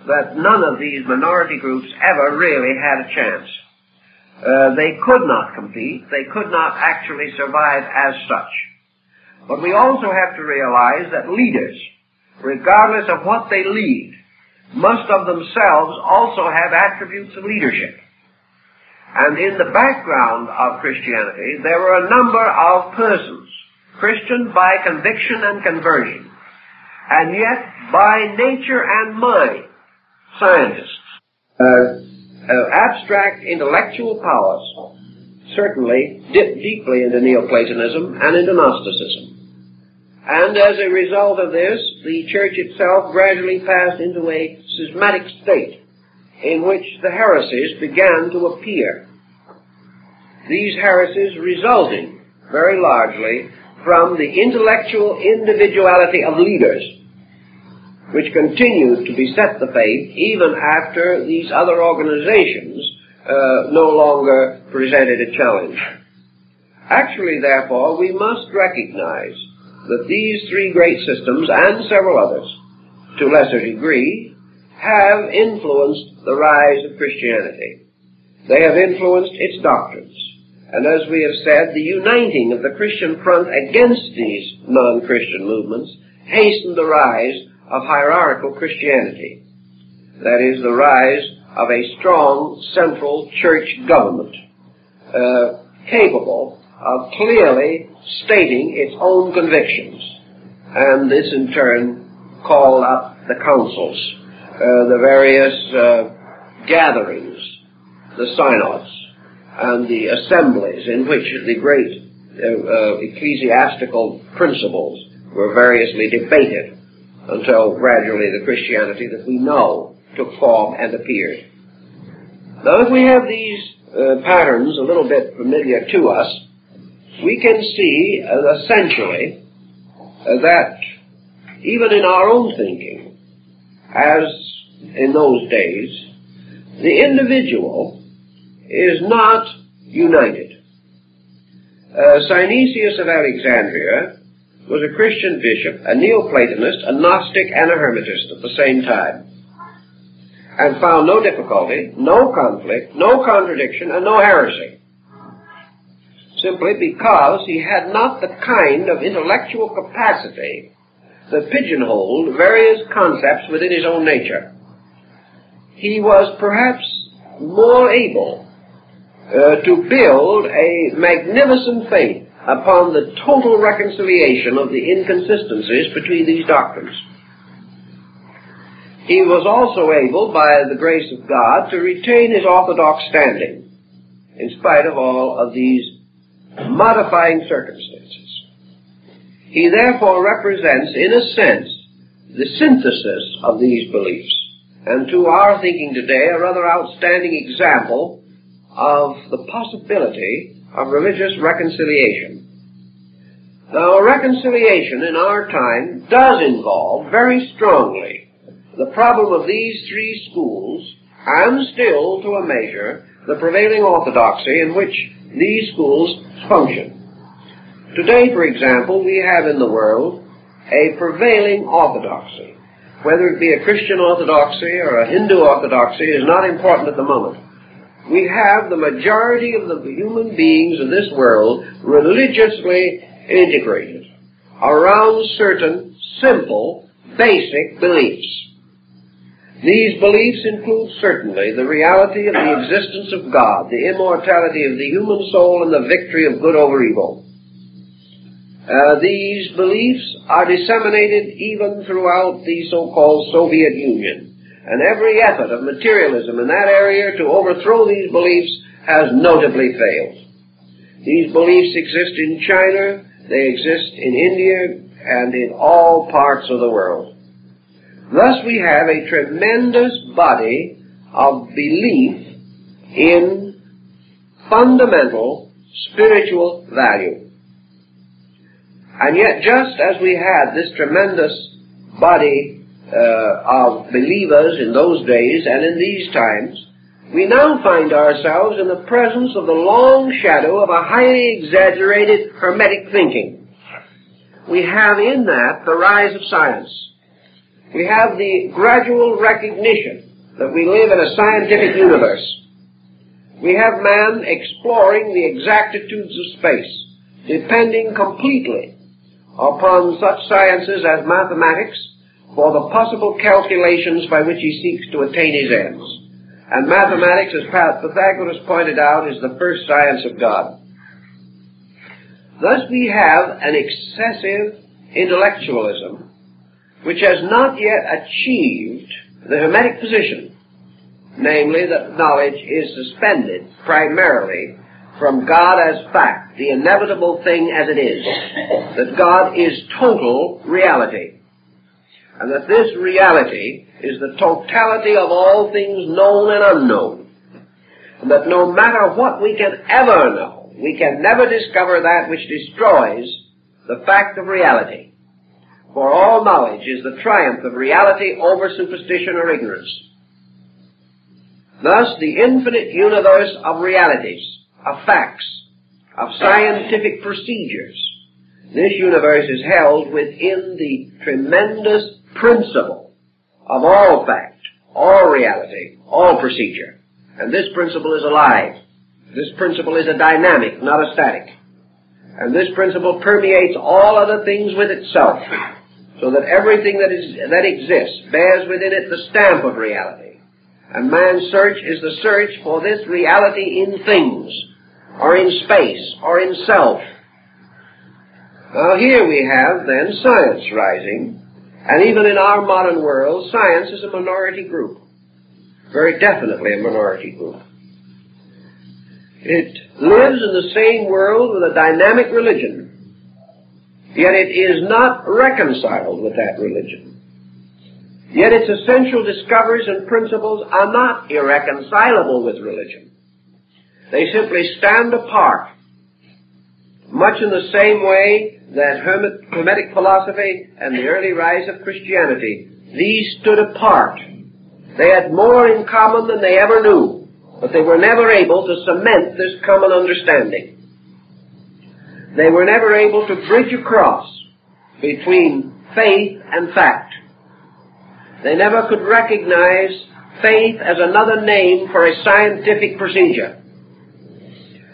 S1: that none of these minority groups ever really had a chance. They could not compete. They could not actually survive as such. But we also have to realize that leaders, regardless of what they lead, must of themselves also have attributes of leadership. And in the background of Christianity, there were a number of persons, Christian by conviction and conversion, and yet by nature and mind, scientists. Abstract intellectual powers certainly dip deeply into Neoplatonism and into Gnosticism. And as a result of this, the church itself gradually passed into a schismatic state in which the heresies began to appear. These heresies resulting very largely from the intellectual individuality of leaders, which continued to beset the faith even after these other organizations no longer presented a challenge. Actually, therefore, we must recognize that these three great systems, and several others, to lesser degree, have influenced the rise of Christianity. They have influenced its doctrines. And as we have said, the uniting of the Christian front against these non-Christian movements hastened the rise of hierarchical Christianity. That is, the rise of a strong central church government, capable of clearly stating its own convictions. And this in turn called up the councils, the various gatherings, the synods, and the assemblies in which the great ecclesiastical principles were variously debated until gradually the Christianity that we know took form and appeared. Now, if we have these patterns a little bit familiar to us, we can see essentially that even in our own thinking, as in those days, the individual is not united. Synesius of Alexandria was a Christian bishop, a Neoplatonist, a Gnostic, and a Hermetist at the same time, and found no difficulty, no conflict, no contradiction, and no heresy, simply because he had not the kind of intellectual capacity that pigeonholed various concepts within his own nature. He was perhaps more able to build a magnificent faith upon the total reconciliation of the inconsistencies between these doctrines. He was also able, by the grace of God, to retain his orthodox standing, in spite of all of these modifying circumstances. He therefore represents, in a sense, the synthesis of these beliefs, and to our thinking today, a rather outstanding example of the possibility of religious reconciliation. Now, reconciliation in our time does involve very strongly the problem of these three schools, and still, to a measure, the prevailing orthodoxy in which these schools function. Today, for example, we have in the world a prevailing orthodoxy. Whether it be a Christian orthodoxy or a Hindu orthodoxy is not important at the moment. We have the majority of the human beings in this world religiously integrated around certain simple, basic beliefs. These beliefs include certainly the reality of the existence of God, the immortality of the human soul, and the victory of good over evil. These beliefs are disseminated even throughout the so-called Soviet Union, and every effort of materialism in that area to overthrow these beliefs has notably failed. These beliefs exist in China, they exist in India, and in all parts of the world. Thus we have a tremendous body of belief in fundamental spiritual value. And yet, just as we had this tremendous body of believers in those days and in these times, we now find ourselves in the presence of the long shadow of a highly exaggerated Hermetic thinking. We have in that the rise of science. We have the gradual recognition that we live in a scientific universe. We have man exploring the exactitudes of space, depending completely upon such sciences as mathematics for the possible calculations by which he seeks to attain his ends. And mathematics, as Pythagoras pointed out, is the first science of God. Thus we have an excessive intellectualism which has not yet achieved the Hermetic position, namely that knowledge is suspended primarily from God as fact, the inevitable thing as it is, that God is total reality, and that this reality is the totality of all things known and unknown, and that no matter what we can ever know, we can never discover that which destroys the fact of reality. For all knowledge is the triumph of reality over superstition or ignorance. Thus, the infinite universe of realities, of facts, of scientific procedures, this universe is held within the tremendous principle of all fact, all reality, all procedure. And this principle is alive. This principle is a dynamic, not a static. And this principle permeates all other things with itself, so that everything that exists bears within it the stamp of reality. And man's search is the search for this reality in things, or in space, or in self. Now here we have then science rising, and even in our modern world, science is a minority group. Very definitely a minority group. It lives in the same world with a dynamic religion, yet it is not reconciled with that religion. Yet its essential discoveries and principles are not irreconcilable with religion. They simply stand apart, much in the same way that Hermetic philosophy and the early rise of Christianity, these stood apart. They had more in common than they ever knew, but they were never able to cement this common understanding. They were never able to bridge across between faith and fact. They never could recognize faith as another name for a scientific procedure.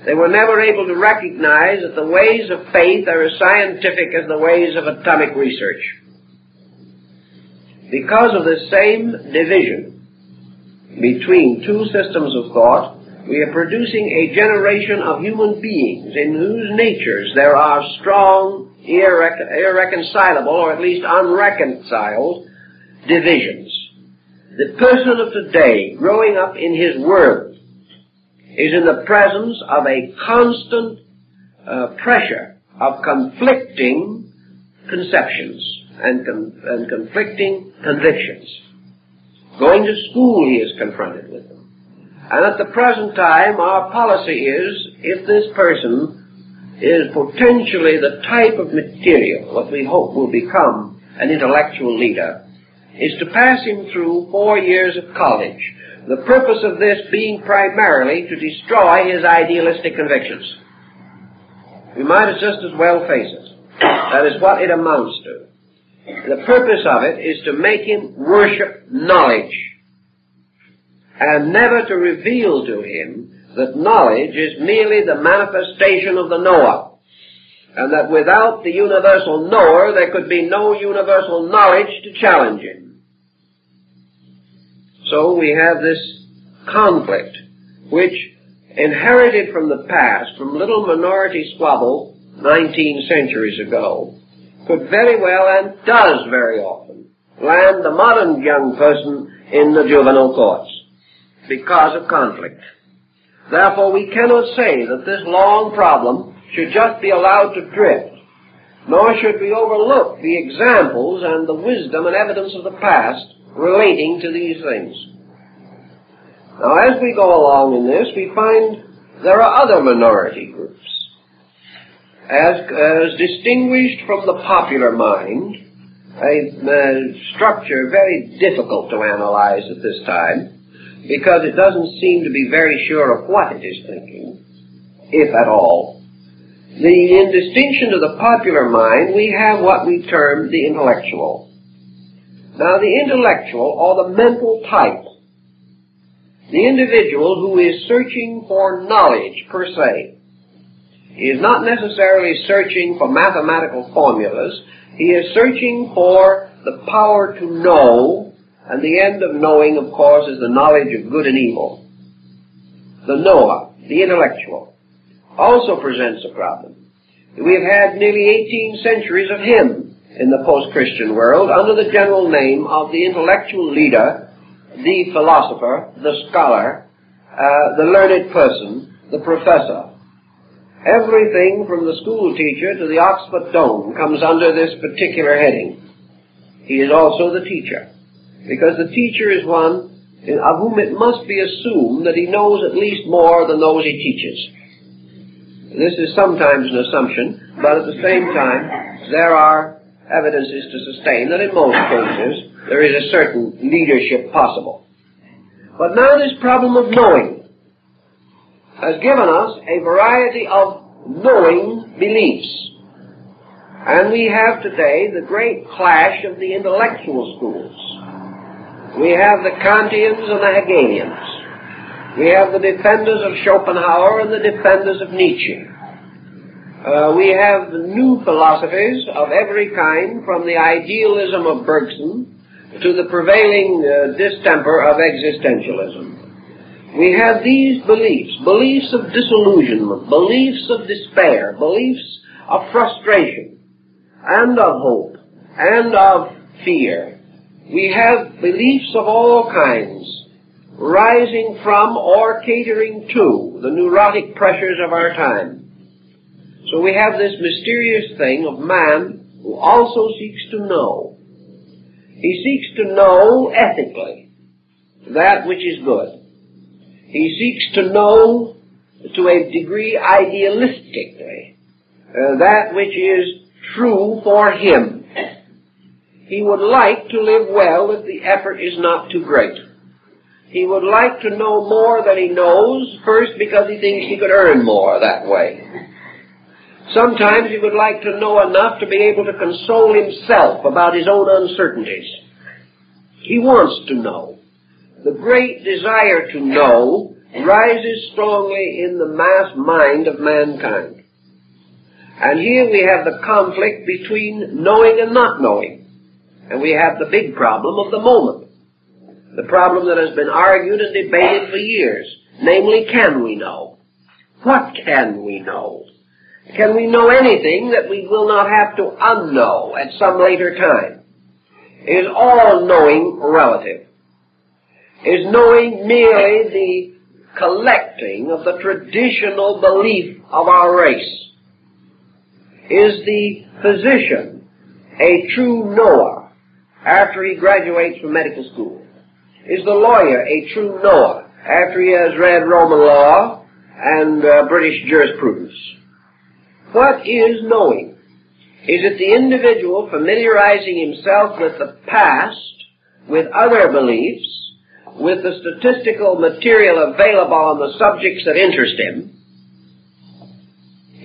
S1: They were never able to recognize that the ways of faith are as scientific as the ways of atomic research. Because of this same division between two systems of thought, we are producing a generation of human beings in whose natures there are strong, irreconcilable, or at least unreconciled divisions. The person of today, growing up in his world, is in the presence of a constant pressure of conflicting conceptions and conflicting convictions. Going to school, he is confronted with them. And at the present time, our policy is, if this person is potentially the type of material, what we hope will become an intellectual leader, is to pass him through 4 years of college. The purpose of this being primarily to destroy his idealistic convictions. We might as just as well face it. That is what it amounts to. The purpose of it is to make him worship knowledge, and never to reveal to him that knowledge is merely the manifestation of the knower, and that without the universal knower there could be no universal knowledge to challenge him. So we have this conflict, which, inherited from the past, from little minority squabble 19 centuries ago, could very well, and does very often, land the modern young person in the juvenile courts because of conflict. Therefore, we cannot say that this long problem should just be allowed to drift, nor should we overlook the examples and the wisdom and evidence of the past relating to these things. Now, as we go along in this, we find there are other minority groups. As distinguished from the popular mind, a structure very difficult to analyze at this time, because it doesn't seem to be very sure of what it is thinking, if at all. In distinction to the popular mind, we have what we term the intellectual. Now, the intellectual, or the mental type, the individual who is searching for knowledge per se, he is not necessarily searching for mathematical formulas. He is searching for the power to know, and the end of knowing, of course, is the knowledge of good and evil. The knower, the intellectual, also presents a problem. We have had nearly 18 centuries of him in the post-Christian world under the general name of the intellectual leader, the philosopher, the scholar, the learned person, the professor. Everything from the school teacher to the Oxford Dome comes under this particular heading. He is also the teacher, because the teacher is one of whom it must be assumed that he knows at least more than those he teaches. This is sometimes an assumption, but at the same time, there are evidences to sustain that in most cases there is a certain leadership possible. But now this problem of knowing has given us a variety of knowing beliefs. And we have today the great clash of the intellectual schools. We have the Kantians and the Hegelians. We have the defenders of Schopenhauer and the defenders of Nietzsche. We have new philosophies of every kind, from the idealism of Bergson to the prevailing distemper of existentialism. We have these beliefs, beliefs of disillusionment, beliefs of despair, beliefs of frustration, and of hope, and of fear. We have beliefs of all kinds, rising from or catering to the neurotic pressures of our time. So we have this mysterious thing of man who also seeks to know. He seeks to know ethically that which is good. He seeks to know to a degree idealistically that which is true for him. He would like to live well if the effort is not too great. He would like to know more than he knows, first because he thinks he could earn more that way. Sometimes he would like to know enough to be able to console himself about his own uncertainties. He wants to know. The great desire to know rises strongly in the mass mind of mankind. And here we have the conflict between knowing and not knowing. And we have the big problem of the moment. The problem that has been argued and debated for years. Namely, can we know? What can we know? Can we know anything that we will not have to unknow at some later time? Is all knowing relative? Is knowing merely the collecting of the traditional belief of our race? Is the physician a true knower after he graduates from medical school? Is the lawyer a true knower after he has read Roman law and British jurisprudence? What is knowing? Is it the individual familiarizing himself with the past, with other beliefs, with the statistical material available on the subjects that interest him?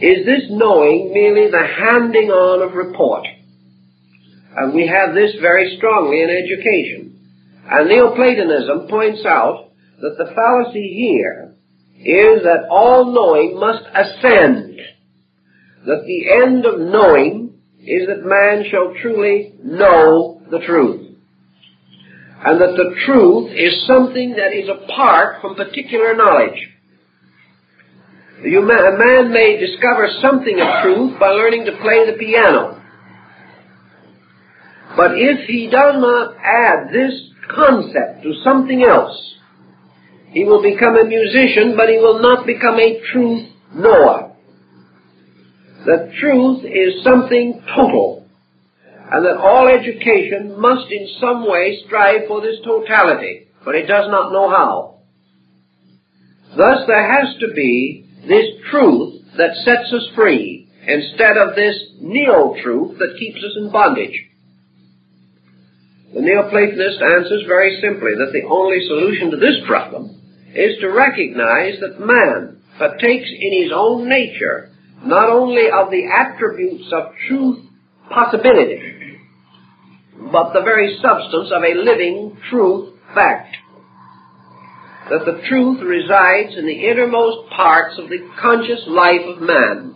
S1: Is this knowing merely the handing on of report? And we have this very strongly in education. And Neoplatonism points out that the fallacy here is that all knowing must ascend, that the end of knowing is that man shall truly know the truth, and that the truth is something that is apart from particular knowledge. A man may discover something of truth by learning to play the piano, but if he does not add this concept to something else, he will become a musician, but he will not become a truth knower. That truth is something total, and that all education must in some way strive for this totality, but it does not know how. Thus there has to be this truth that sets us free, instead of this neo-truth that keeps us in bondage. The Neoplatonist answers very simply that the only solution to this problem is to recognize that man partakes in his own nature not only of the attributes of truth possibility, but the very substance of a living truth fact. That the truth resides in the innermost parts of the conscious life of man,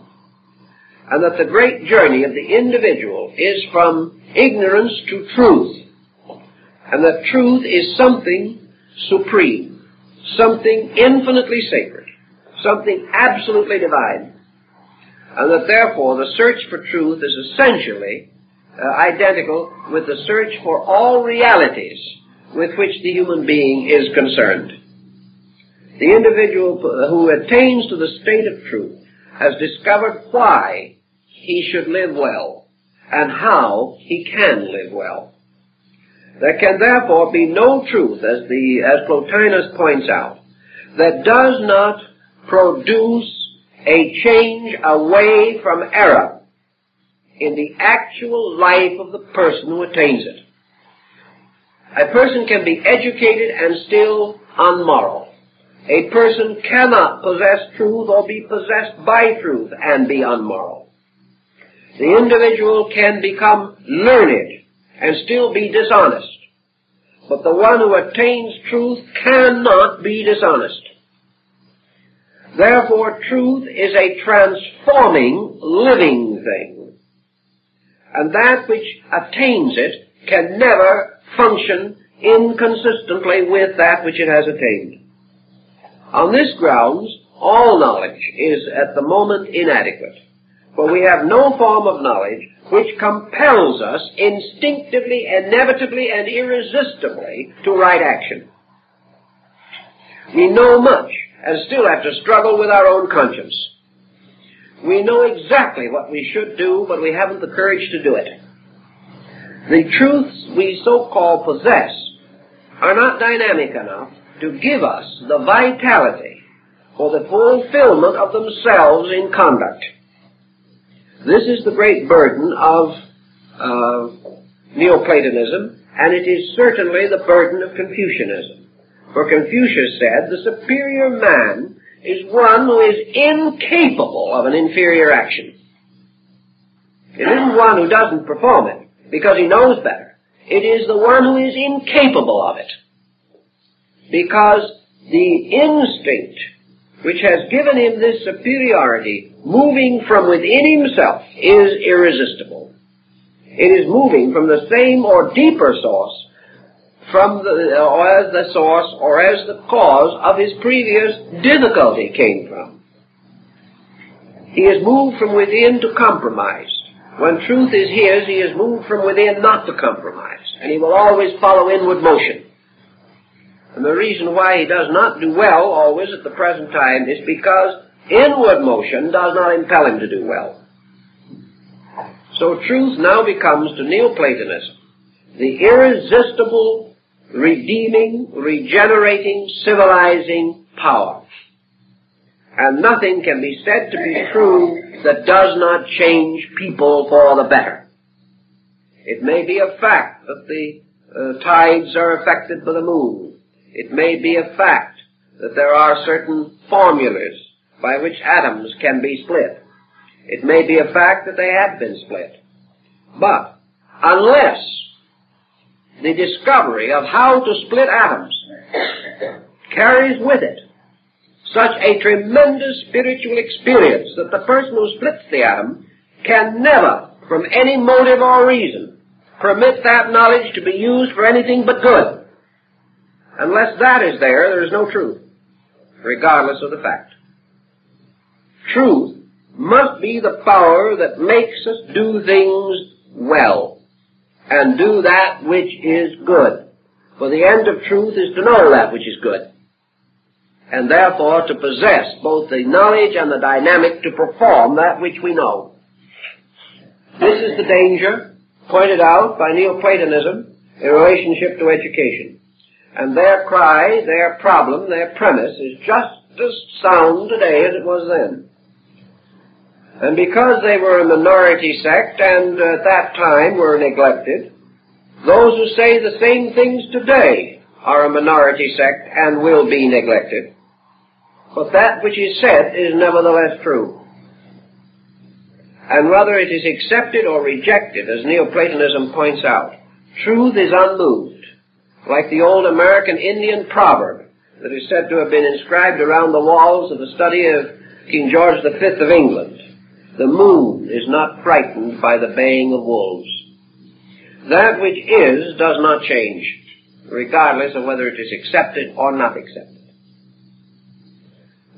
S1: and that the great journey of the individual is from ignorance to truth, and that truth is something supreme, something infinitely sacred, something absolutely divine, and that therefore the search for truth is essentially identical with the search for all realities with which the human being is concerned. The individual who attains to the state of truth has discovered why he should live well and how he can live well. There can therefore be no truth, as Plotinus points out, that does not produce a change away from error in the actual life of the person who attains it. A person can be educated and still unmoral. A person cannot possess truth or be possessed by truth and be unmoral. The individual can become learned and still be dishonest, but the one who attains truth cannot be dishonest. Therefore, truth is a transforming, living thing, and that which attains it can never function inconsistently with that which it has attained. On this grounds, all knowledge is at the moment inadequate, for we have no form of knowledge which compels us instinctively, inevitably, and irresistibly to right action. We know much and still have to struggle with our own conscience. We know exactly what we should do, but we haven't the courage to do it. The truths we so-called possess are not dynamic enough to give us the vitality for the fulfillment of themselves in conduct. This is the great burden of Neoplatonism, and it is certainly the burden of Confucianism. For Confucius said, the superior man is one who is incapable of an inferior action. It isn't one who doesn't perform it because he knows better. It is the one who is incapable of it, because the instinct which has given him this superiority, moving from within himself, is irresistible. It is moving from the same or deeper source, or as the source or as the cause of his previous difficulty came from. He is moved from within to compromise. When truth is his, he is moved from within not to compromise, and he will always follow inward motion. And the reason why he does not do well always at the present time is because inward motion does not impel him to do well. So truth now becomes to Neoplatonism the irresistible, redeeming, regenerating, civilizing power. And nothing can be said to be true that does not change people for the better. It may be a fact that the tides are affected by the moon. It may be a fact that there are certain formulas by which atoms can be split. It may be a fact that they have been split. But unless the discovery of how to split atoms carries with it such a tremendous spiritual experience that the person who splits the atom can never, from any motive or reason, permit that knowledge to be used for anything but good. Unless that is there, there is no truth, regardless of the fact. Truth must be the power that makes us do things well and do that which is good. For the end of truth is to know that which is good, and therefore to possess both the knowledge and the dynamic to perform that which we know. This is the danger pointed out by Neoplatonism in relationship to education. And their cry, their problem, their premise is just as sound today as it was then. And because they were a minority sect and at that time were neglected, those who say the same things today are a minority sect and will be neglected. But that which is said is nevertheless true. And whether it is accepted or rejected, as Neoplatonism points out, truth is unmoved, like the old American Indian proverb that is said to have been inscribed around the walls of the study of King George V of England. The moon is not frightened by the baying of wolves. That which is does not change, regardless of whether it is accepted or not accepted.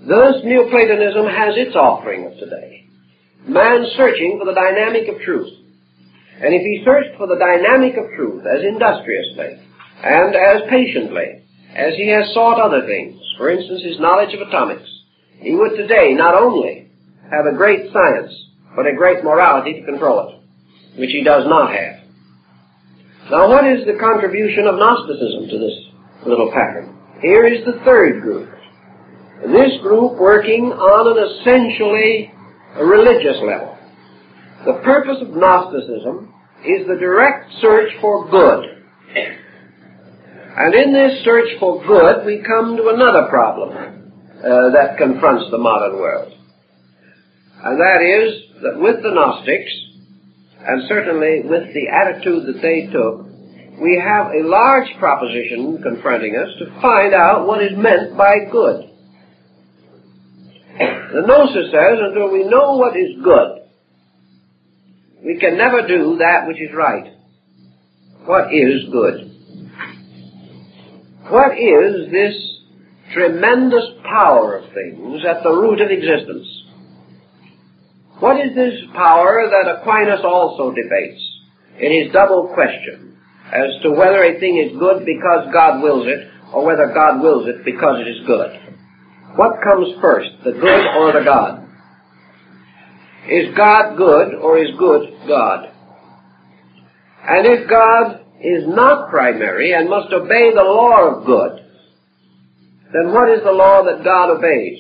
S1: Thus, Neoplatonism has its offering of today. Man searching for the dynamic of truth. And if he searched for the dynamic of truth as industriously and as patiently as he has sought other things, for instance, his knowledge of atomics, he would today not only have a great science, but a great morality to control it, which he does not have. Now, what is the contribution of Gnosticism to this little pattern? Here is the third group. This group working on an essentially religious level. The purpose of Gnosticism is the direct search for good. And in this search for good, we come to another problem that confronts the modern world. And that is that with the Gnostics, and certainly with the attitude that they took, we have a large proposition confronting us to find out what is meant by good. The Gnosis says, until we know what is good, we can never do that which is right. What is good? What is this tremendous power of things at the root of existence? What is this power that Aquinas also debates in his double question as to whether a thing is good because God wills it, or whether God wills it because it is good? What comes first, the good or the God? Is God good, or is good God? And if God is not primary and must obey the law of good, then what is the law that God obeys?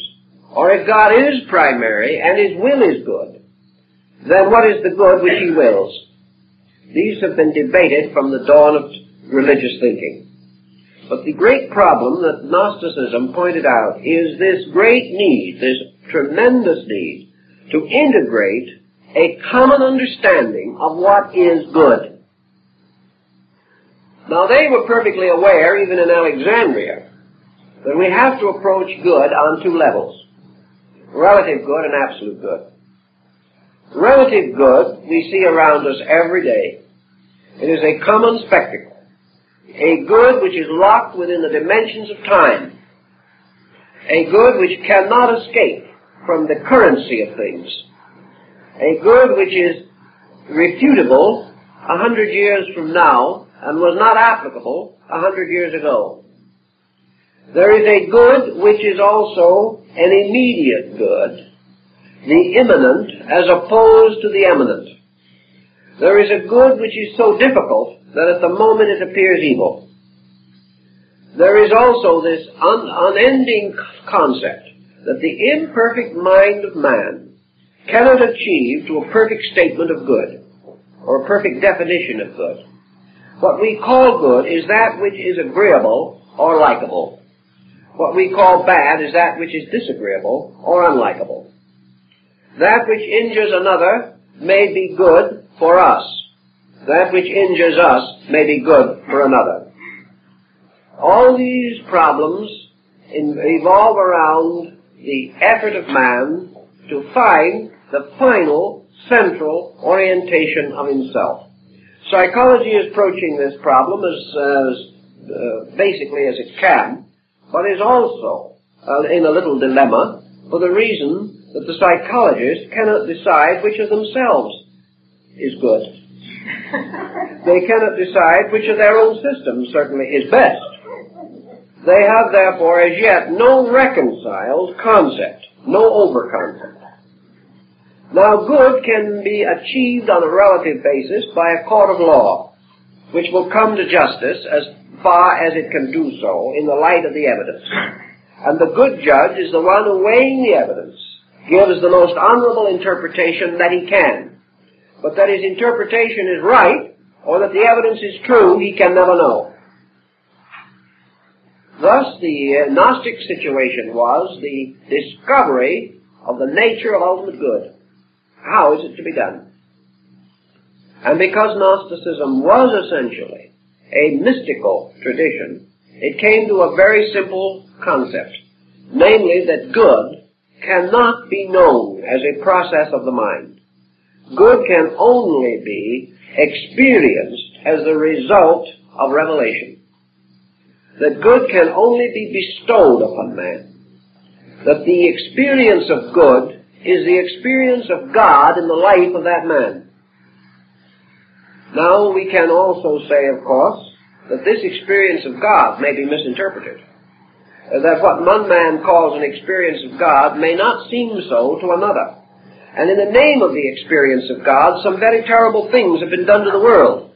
S1: Or if God is primary and his will is good, then what is the good which he wills? These have been debated from the dawn of religious thinking. But the great problem that Gnosticism pointed out is this great need, this tremendous need, to integrate a common understanding of what is good. Now, they were perfectly aware, even in Alexandria, that we have to approach good on two levels: relative good and absolute good. Relative good we see around us every day. It is a common spectacle. A good which is locked within the dimensions of time. A good which cannot escape from the currency of things. A good which is refutable 100 years from now and was not applicable 100 years ago. There is a good which is also an immediate good, the immanent as opposed to the eminent. There is a good which is so difficult that at the moment it appears evil. There is also this unending concept that the imperfect mind of man cannot achieve to a perfect statement of good, or a perfect definition of good. What we call good is that which is agreeable or likable. What we call bad is that which is disagreeable or unlikable. That which injures another may be good for us. That which injures us may be good for another. All these problems evolve around the effort of man to find the final central orientation of himself. Psychology is approaching this problem as basically as it can, but is also in a little dilemma for the reason that the psychologists cannot decide which of themselves is good. They cannot decide which of their own system certainly is best. They have therefore as yet no reconciled concept, no over-concept. Now good can be achieved on a relative basis by a court of law, which will come to justice as far as it can do so in the light of the evidence. And the good judge is the one who, weighing the evidence, gives the most honorable interpretation that he can. But that his interpretation is right, or that the evidence is true, he can never know. Thus, the Gnostic situation was the discovery of the nature of ultimate good. How is it to be done? And because Gnosticism was essentially a mystical tradition, it came to a very simple concept, namely that good cannot be known as a process of the mind. Good can only be experienced as the result of revelation. That good can only be bestowed upon man. That the experience of good is the experience of God in the life of that man. Now, we can also say, of course, that this experience of God may be misinterpreted. That what one man calls an experience of God may not seem so to another. And in the name of the experience of God, some very terrible things have been done to the world.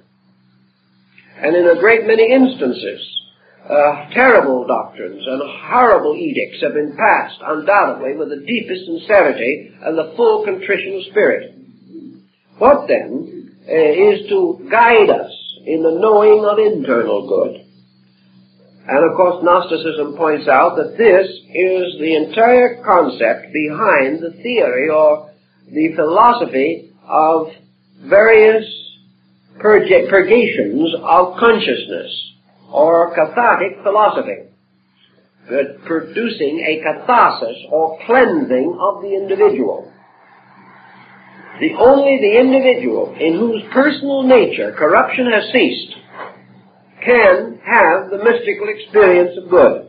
S1: And in a great many instances, terrible doctrines and horrible edicts have been passed, undoubtedly, with the deepest sincerity and the full contrition of spirit. What then is to guide us in the knowing of internal good? And of course, Gnosticism points out that this is the entire concept behind the theory or the philosophy of various purgations of consciousness, or cathartic philosophy, producing a catharsis or cleansing of the individual. Only the individual in whose personal nature corruption has ceased can have the mystical experience of good.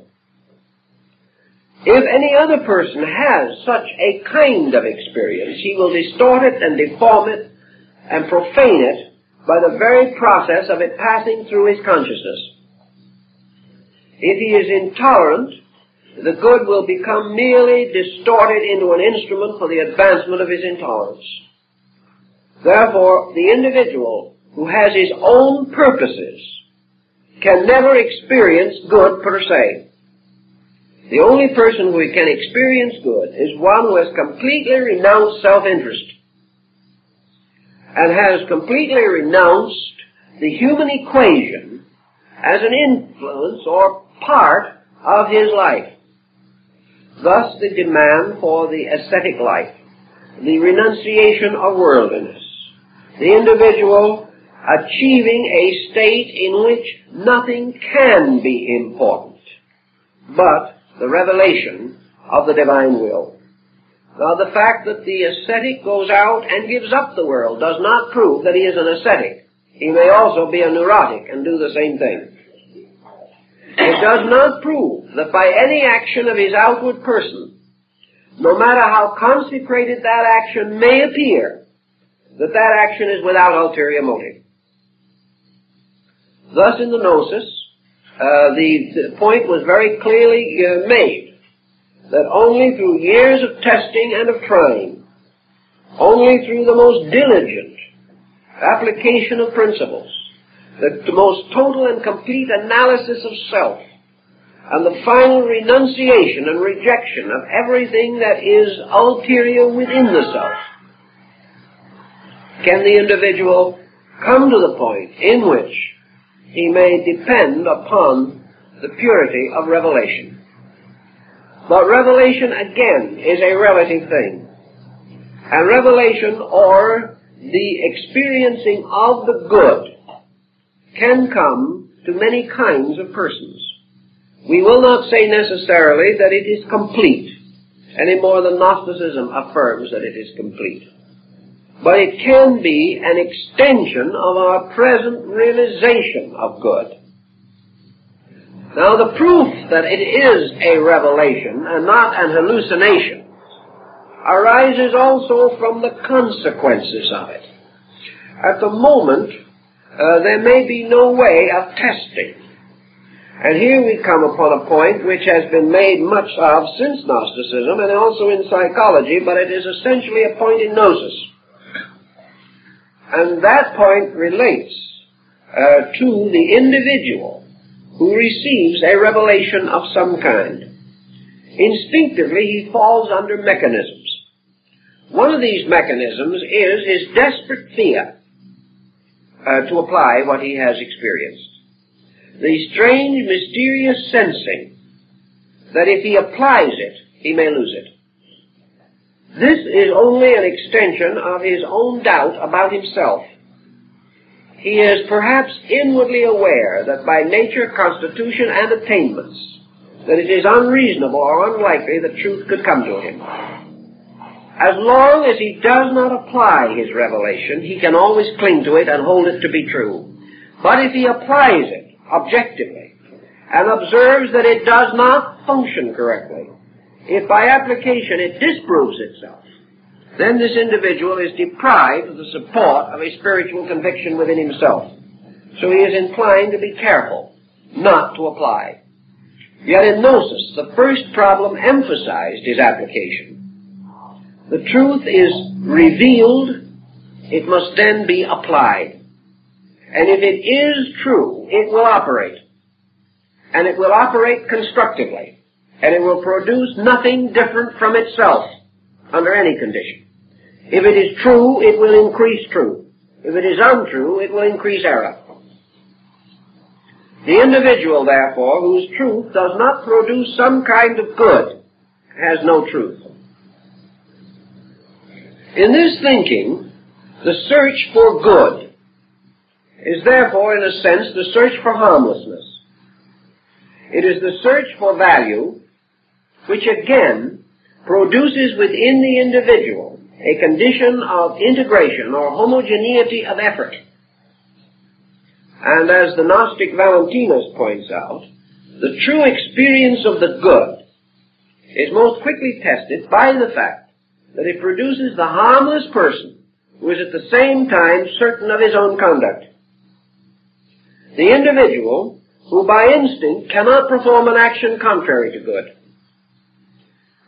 S1: If any other person has such a kind of experience, he will distort it and deform it and profane it by the very process of it passing through his consciousness. If he is intolerant, the good will become merely distorted into an instrument for the advancement of his intolerance. Therefore, the individual who has his own purposes can never experience good per se. The only person who can experience good is one who has completely renounced self-interest and has completely renounced the human equation as an influence or part of his life. Thus the demand for the ascetic life, the renunciation of worldliness, the individual achieving a state in which nothing can be important but the revelation of the divine will. Now, the fact that the ascetic goes out and gives up the world does not prove that he is an ascetic. He may also be a neurotic and do the same thing. It does not prove that by any action of his outward person, no matter how consecrated that action may appear, that that action is without ulterior motive. Thus, in the Gnosis, the point was very clearly made that only through years of testing and of trying, only through the most diligent application of principles, the most total and complete analysis of self, and the final renunciation and rejection of everything that is ulterior within the self, can the individual come to the point in which he may depend upon the purity of revelation. But revelation, again, is a relative thing. And revelation, or the experiencing of the good, can come to many kinds of persons. We will not say necessarily that it is complete, any more than Gnosticism affirms that it is complete. But it can be an extension of our present realization of good. Now, the proof that it is a revelation and not an hallucination arises also from the consequences of it. At the moment, there may be no way of testing. And here we come upon a point which has been made much of since Gnosticism and also in psychology, but it is essentially a point in gnosis. And that point relates to the individual who receives a revelation of some kind. Instinctively, he falls under mechanisms. One of these mechanisms is his desperate fear to apply what he has experienced. The strange, mysterious sensing that if he applies it, he may lose it. This is only an extension of his own doubt about himself. He is perhaps inwardly aware that by nature, constitution, and attainments, that it is unreasonable or unlikely that truth could come to him. As long as he does not apply his revelation, he can always cling to it and hold it to be true. But if he applies it objectively and observes that it does not function correctly, if by application it disproves itself, then this individual is deprived of the support of a spiritual conviction within himself. So he is inclined to be careful not to apply. Yet in gnosis, the first problem emphasized is application. The truth is revealed, it must then be applied. And if it is true, it will operate. And it will operate constructively. And it will produce nothing different from itself under any condition. If it is true, it will increase truth. If it is untrue, it will increase error. The individual, therefore, whose truth does not produce some kind of good, has no truth. In this thinking, the search for good is therefore, in a sense, the search for harmlessness. It is the search for value, which again produces within the individual a condition of integration or homogeneity of effort. And as the Gnostic Valentinus points out, the true experience of the good is most quickly tested by the fact that it produces the harmless person who is at the same time certain of his own conduct. The individual who by instinct cannot perform an action contrary to good.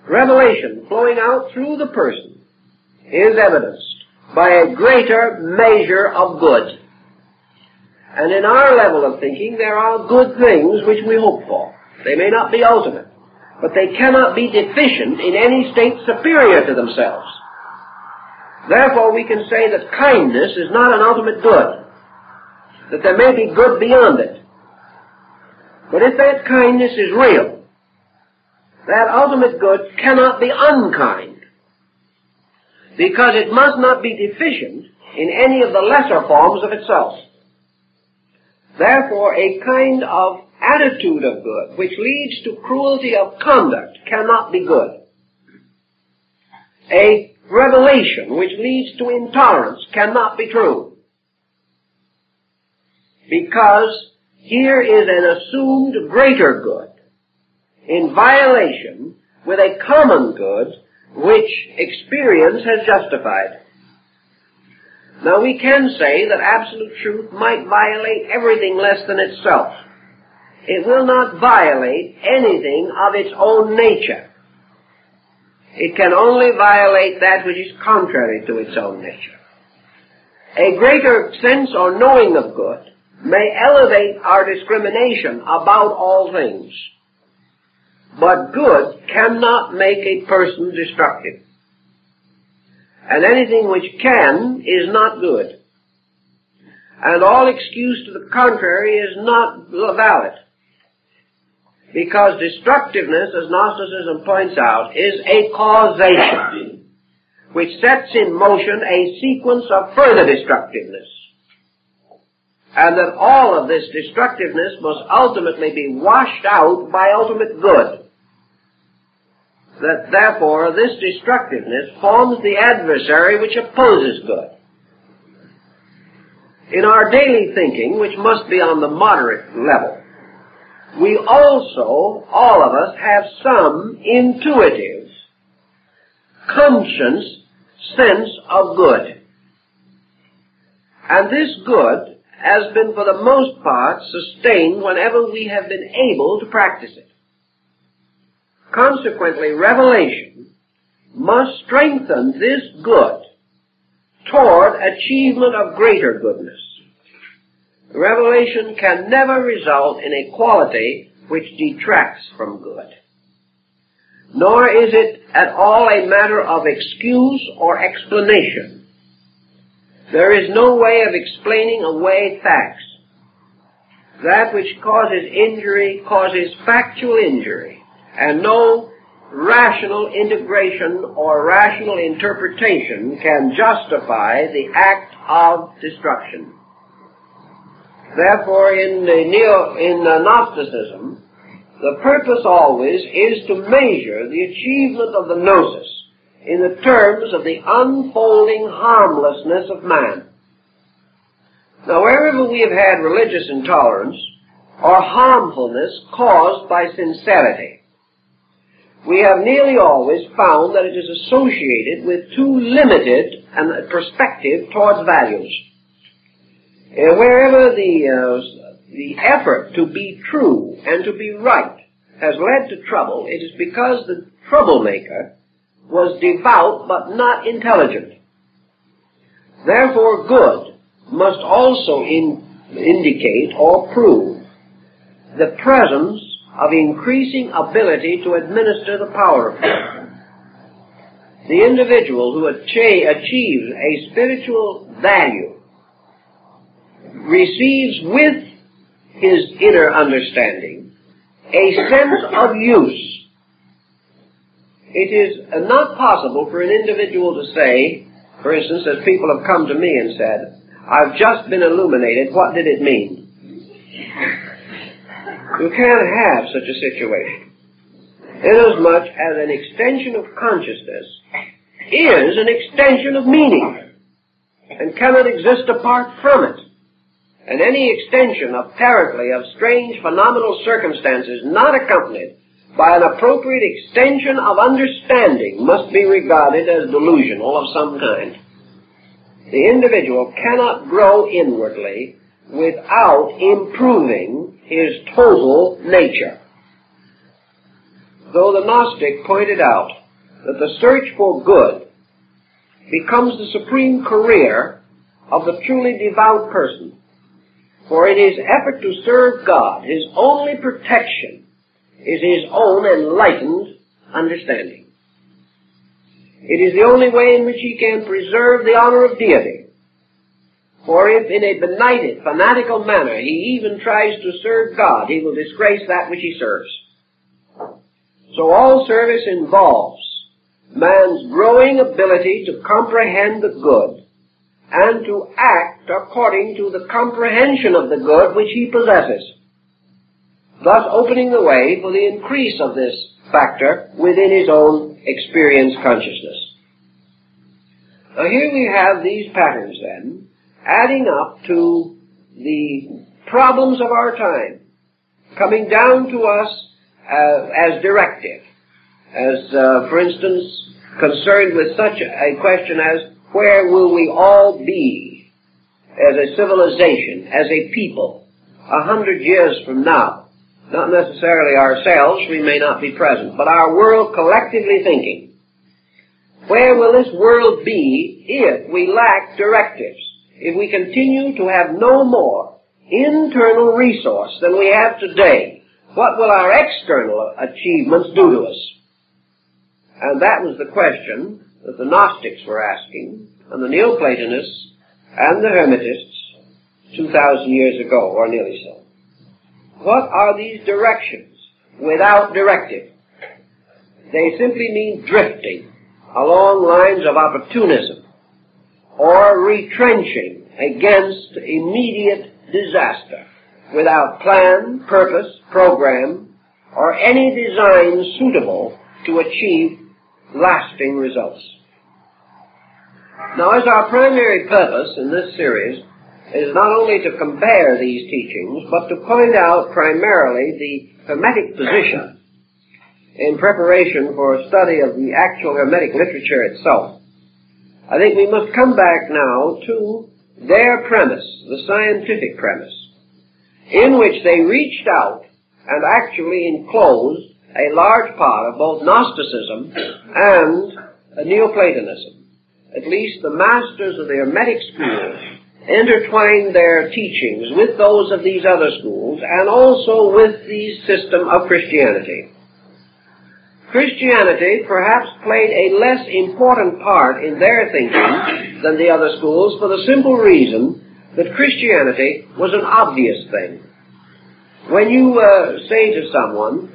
S1: Revelation flowing out through the person is evidenced by a greater measure of good. And in our level of thinking, there are good things which we hope for. They may not be ultimate, but they cannot be deficient in any state superior to themselves. Therefore, we can say that kindness is not an ultimate good, that there may be good beyond it. But if that kindness is real, that ultimate good cannot be unkind, because it must not be deficient in any of the lesser forms of itself. Therefore, a kind of attitude of good which leads to cruelty of conduct cannot be good. A revelation which leads to intolerance cannot be true. Because here is an assumed greater good in violation with a common good which experience has justified. Now we can say that absolute truth might violate everything less than itself. It will not violate anything of its own nature. It can only violate that which is contrary to its own nature. A greater sense or knowing of good may elevate our discrimination about all things. But good cannot make a person destructive. And anything which can is not good. And all excuse to the contrary is not valid. Because destructiveness, as Gnosticism points out, is a causation which sets in motion a sequence of further destructiveness. And that all of this destructiveness must ultimately be washed out by ultimate good. That therefore this destructiveness forms the adversary which opposes good. In our daily thinking, which must be on the moderate level, we also, all of us, have some intuitive, conscious sense of good. And this good has been for the most part sustained whenever we have been able to practice it. Consequently, revelation must strengthen this good toward achievement of greater goodness. Revelation can never result in a quality which detracts from good. Nor is it at all a matter of excuse or explanation. There is no way of explaining away facts. That which causes injury causes factual injury, and no rational integration or rational interpretation can justify the act of destruction. Therefore, in Gnosticism, the purpose always is to measure the achievement of the gnosis in the terms of the unfolding harmlessness of man. Now, wherever we have had religious intolerance or harmfulness caused by sincerity, we have nearly always found that it is associated with too limited a perspective towards values. Wherever the effort to be true and to be right has led to trouble, it is because the troublemaker was devout but not intelligent. Therefore, good must also indicate or prove the presence of increasing ability to administer the power of God. The individual who achieves a spiritual value receives with his inner understanding a sense of use. It is not possible for an individual to say, for instance, as people have come to me and said, "I've just been illuminated, what did it mean?" You can't have such a situation, inasmuch as an extension of consciousness is an extension of meaning and cannot exist apart from it. And any extension apparently of strange phenomenal circumstances not accompanied by an appropriate extension of understanding must be regarded as delusional of some kind. The individual cannot grow inwardly without improving his total nature. Though the Gnostic pointed out that the search for good becomes the supreme career of the truly devout person, for in his effort to serve God, his only protection is his own enlightened understanding. It is the only way in which he can preserve the honor of deity. For if in a benighted, fanatical manner he even tries to serve God, he will disgrace that which he serves. So all service involves man's growing ability to comprehend the good and to act according to the comprehension of the good which he possesses, thus opening the way for the increase of this factor within his own experience consciousness. Now here we have these patterns then, adding up to the problems of our time, coming down to us as directive, as for instance concerned with such a question as where will we all be as a civilization, as a people, 100 years from now? Not necessarily ourselves, we may not be present, but our world collectively thinking. Where will this world be if we lack directives, if we continue to have no more internal resource than we have today What will our external achievements do to us? And that was the question that the Gnostics were asking, and the Neoplatonists and the Hermetists 2,000 years ago, or nearly so. What are these directions without directive? They simply mean drifting along lines of opportunism or retrenching against immediate disaster without plan, purpose, program, or any design suitable to achieve lasting results. Now, as our primary purpose in this series is not only to compare these teachings, but to point out primarily the Hermetic position in preparation for a study of the actual Hermetic literature itself, I think we must come back now to their premise, the scientific premise, in which they reached out and actually enclosed a large part of both Gnosticism and Neoplatonism. At least the masters of the Hermetic school intertwined their teachings with those of these other schools and also with the system of Christianity. Christianity perhaps played a less important part in their thinking than the other schools for the simple reason that Christianity was an obvious thing. When you say to someone,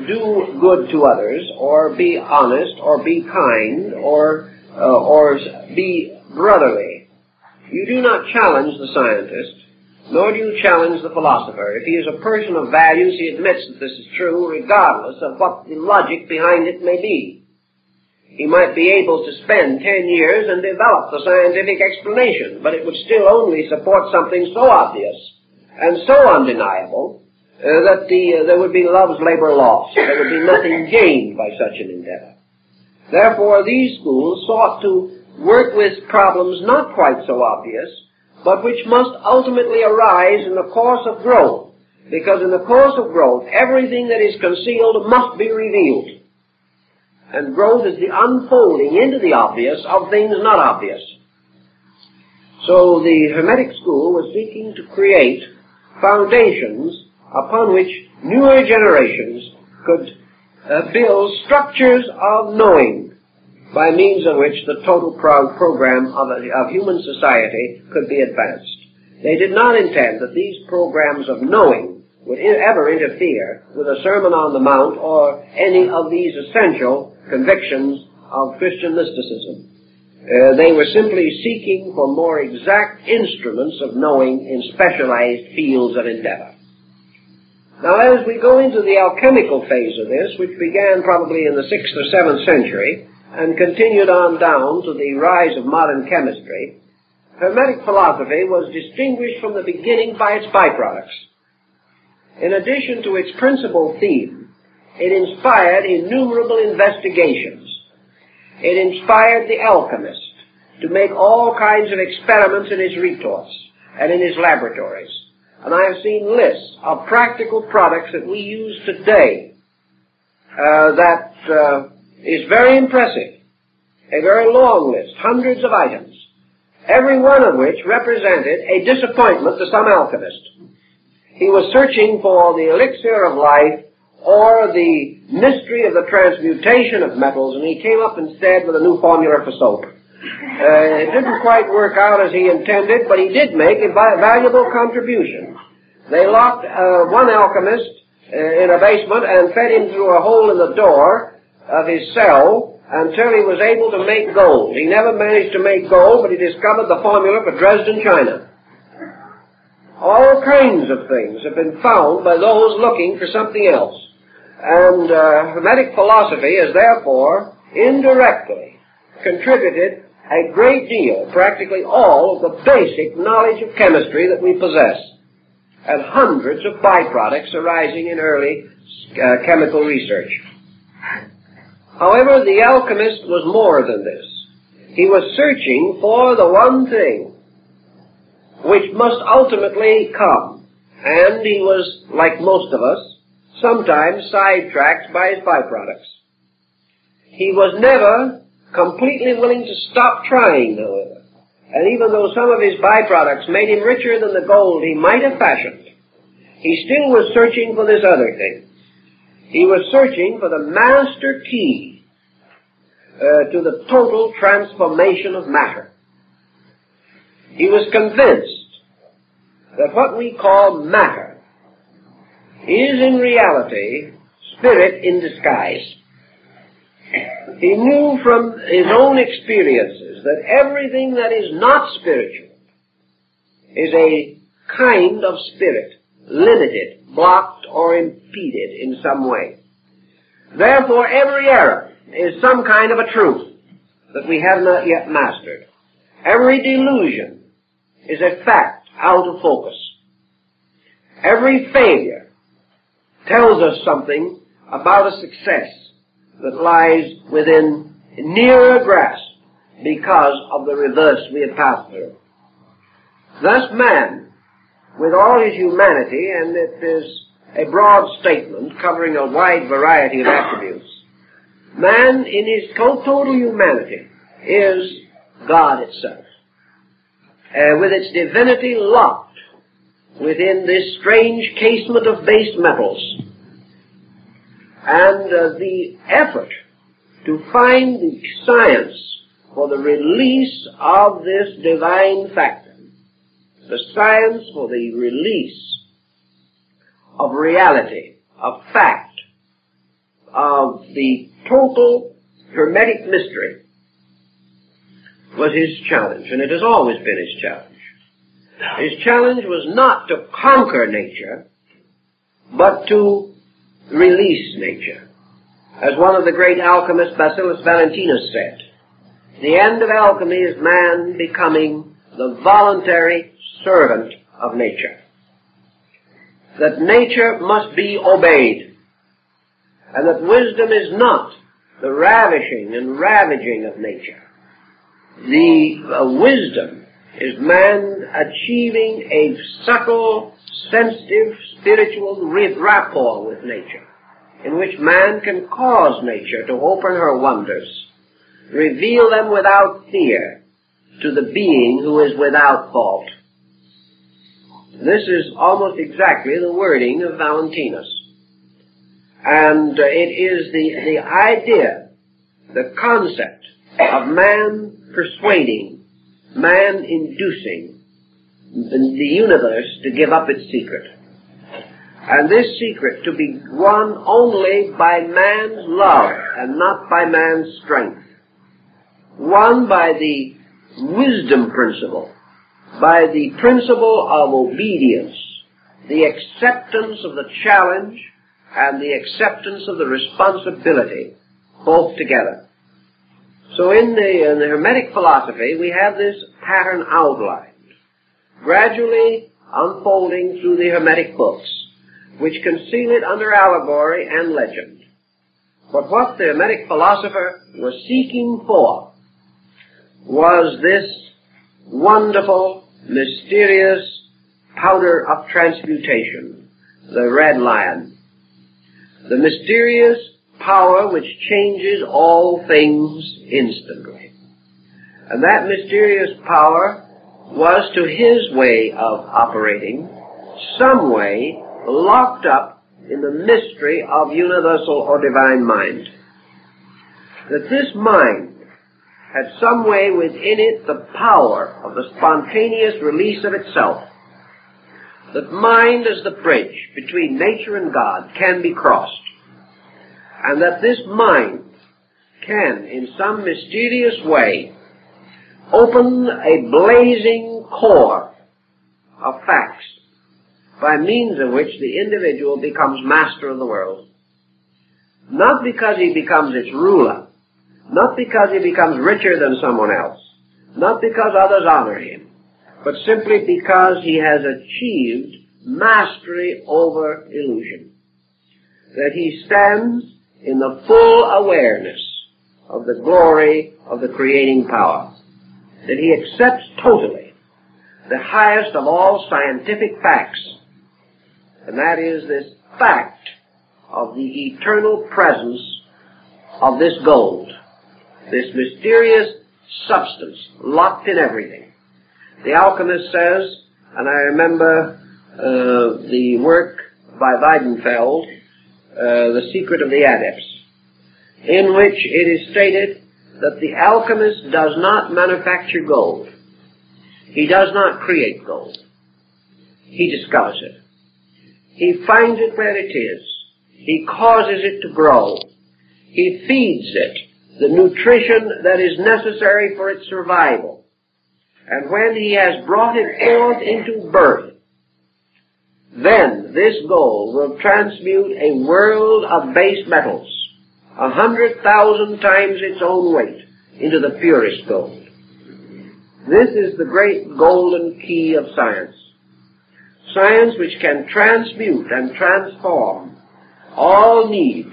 S1: do good to others, or be honest, or be kind, or be brotherly, you do not challenge the scientist, nor do you challenge the philosopher. If he is a person of values, he admits that this is true, regardless of what the logic behind it may be. He might be able to spend 10 years and develop the scientific explanation, but it would still only support something so obvious and so undeniable that there would be love's labor lost. There would be nothing gained by such an endeavor. Therefore, these schools sought to work with problems not quite so obvious, but which must ultimately arise in the course of growth, because in the course of growth, everything that is concealed must be revealed. And growth is the unfolding into the obvious of things not obvious. So the Hermetic school was seeking to create foundations upon which newer generations could build structures of knowing, by means of which the total program of human society could be advanced. They did not intend that these programs of knowing would ever interfere with a Sermon on the Mount or any of these essential convictions of Christian mysticism. They were simply seeking for more exact instruments of knowing in specialized fields of endeavor. Now, as we go into the alchemical phase of this, which began probably in the 6th or 7th century, and continued on down to the rise of modern chemistry, Hermetic philosophy was distinguished from the beginning by its byproducts. In addition to its principal theme, it inspired innumerable investigations. It inspired the alchemist to make all kinds of experiments in his retorts and in his laboratories. And I have seen lists of practical products that we use today that is very impressive. A very long list, hundreds of items, every one of which represented a disappointment to some alchemist. He was searching for the elixir of life or the mystery of the transmutation of metals, and he came up instead with a new formula for soap. It didn't quite work out as he intended, but he did make a valuable contribution. They locked one alchemist in a basement and fed him through a hole in the door of his cell until he was able to make gold. He never managed to make gold, but he discovered the formula for Dresden china. All kinds of things have been found by those looking for something else. And Hermetic philosophy has therefore indirectly contributed a great deal, practically all of the basic knowledge of chemistry that we possess, and hundreds of byproducts arising in early chemical research. However, the alchemist was more than this. He was searching for the one thing which must ultimately come, and he was, like most of us, sometimes sidetracked by his byproducts. He was never completely willing to stop trying, however, and even though some of his byproducts made him richer than the gold he might have fashioned, he still was searching for this other thing. He was searching for the master key to the total transformation of matter. He was convinced that what we call matter is in reality spirit in disguise. He knew from his own experiences that everything that is not spiritual is a kind of spirit, limited, blocked, or impeded in some way. Therefore, every error is some kind of a truth that we have not yet mastered. Every delusion is a fact out of focus. Every failure tells us something about a success that lies within nearer grasp because of the reverse we have passed through. Thus man, with all his humanity, and it is a broad statement covering a wide variety of attributes, man in his total humanity is God itself, with its divinity locked within this strange casement of base metals. And the effort to find the science for the release of this divine factor, the science for the release of reality, of fact, of the total Hermetic mystery, was his challenge, and it has always been his challenge. His challenge was not to conquer nature, but to release nature. As one of the great alchemists, Bacillus Valentinus, said, the end of alchemy is man becoming the voluntary servant of nature. That nature must be obeyed, and that wisdom is not the ravishing and ravaging of nature. The wisdom is man achieving a subtle, sensitive, spiritual rapport with nature, in which man can cause nature to open her wonders, reveal them without fear to the being who is without fault. This is almost exactly the wording of Valentinus. And it is the idea, the concept of man persuading, man inducing the universe to give up its secret. And this secret to be won only by man's love and not by man's strength. Won by the wisdom principle, by the principle of obedience, the acceptance of the challenge and the acceptance of the responsibility, both together. So in the Hermetic philosophy, we have this pattern outlined, gradually unfolding through the Hermetic books, which conceal it under allegory and legend. But what the Hermetic philosopher was seeking for was this wonderful, mysterious powder of transmutation, the red lion. The mysterious power which changes all things instantly. And that mysterious power was, to his way of operating, some way locked up in the mystery of universal or divine mind. That this mind had some way within it the power of the spontaneous release of itself. That mind, as the bridge between nature and God, can be crossed. And that this mind can, in some mysterious way, open a blazing core of facts by means of which the individual becomes master of the world. Not because he becomes its ruler, not because he becomes richer than someone else, not because others honor him, but simply because he has achieved mastery over illusion. That he stands in the full awareness of the glory of the creating power. That he accepts totally the highest of all scientific facts, and that is this fact of the eternal presence of this gold, this mysterious substance locked in everything. The alchemist says, and I remember the work by Weidenfeld, The Secret of the Adepts, in which it is stated that the alchemist does not manufacture gold. He does not create gold. He discovers it. He finds it where it is. He causes it to grow. He feeds it the nutrition that is necessary for its survival. And when he has brought it forth into birth, then this gold will transmute a world of base metals, 100,000 times its own weight, into the purest gold. This is the great golden key of science. Science which can transmute and transform all need,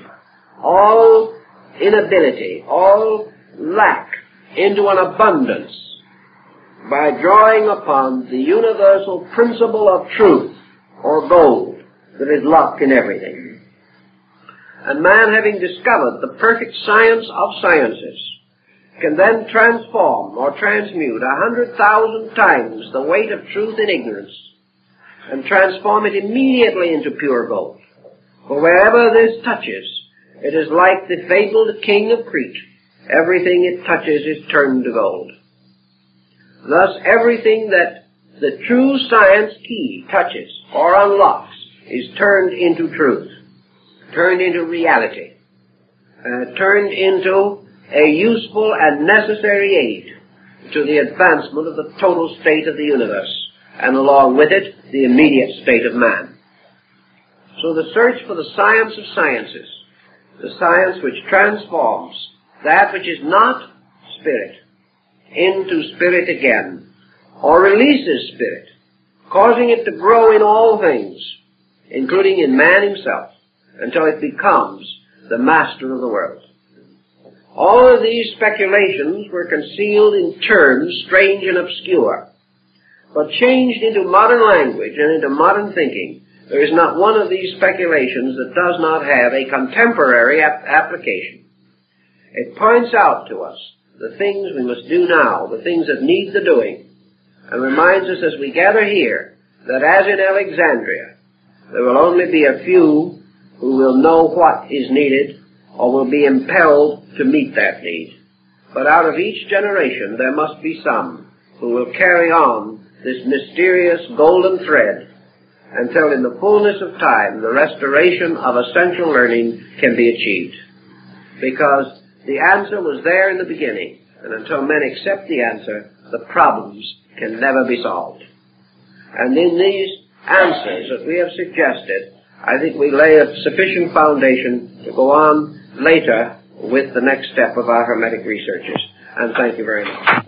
S1: all inability, all lack into an abundance by drawing upon the universal principle of truth, or gold, that is locked in everything. And man, having discovered the perfect science of sciences, can then transform or transmute 100,000 times the weight of truth in ignorance, and transform it immediately into pure gold. For wherever this touches, it is like the fabled king of Crete. Everything it touches is turned to gold. Thus, everything that the true science key touches or unlocks is turned into truth, turned into reality, turned into a useful and necessary aid to the advancement of the total state of the universe, and along with it, the immediate state of man. So the search for the science of sciences, the science which transforms that which is not spirit into spirit again, or releases spirit, causing it to grow in all things, including in man himself, until it becomes the master of the world. All of these speculations were concealed in terms strange and obscure, but changed into modern language and into modern thinking. There is not one of these speculations that does not have a contemporary application. It points out to us the things we must do now, the things that need the doing, and reminds us as we gather here that as in Alexandria, there will only be a few who will know what is needed or will be impelled to meet that need. But out of each generation there must be some who will carry on this mysterious golden thread until in the fullness of time the restoration of essential learning can be achieved. Because the answer was there in the beginning, and until men accept the answer, the problems can never be solved. And in these answers that we have suggested, I think we lay a sufficient foundation to go on later with the next step of our Hermetic researches. And thank you very much.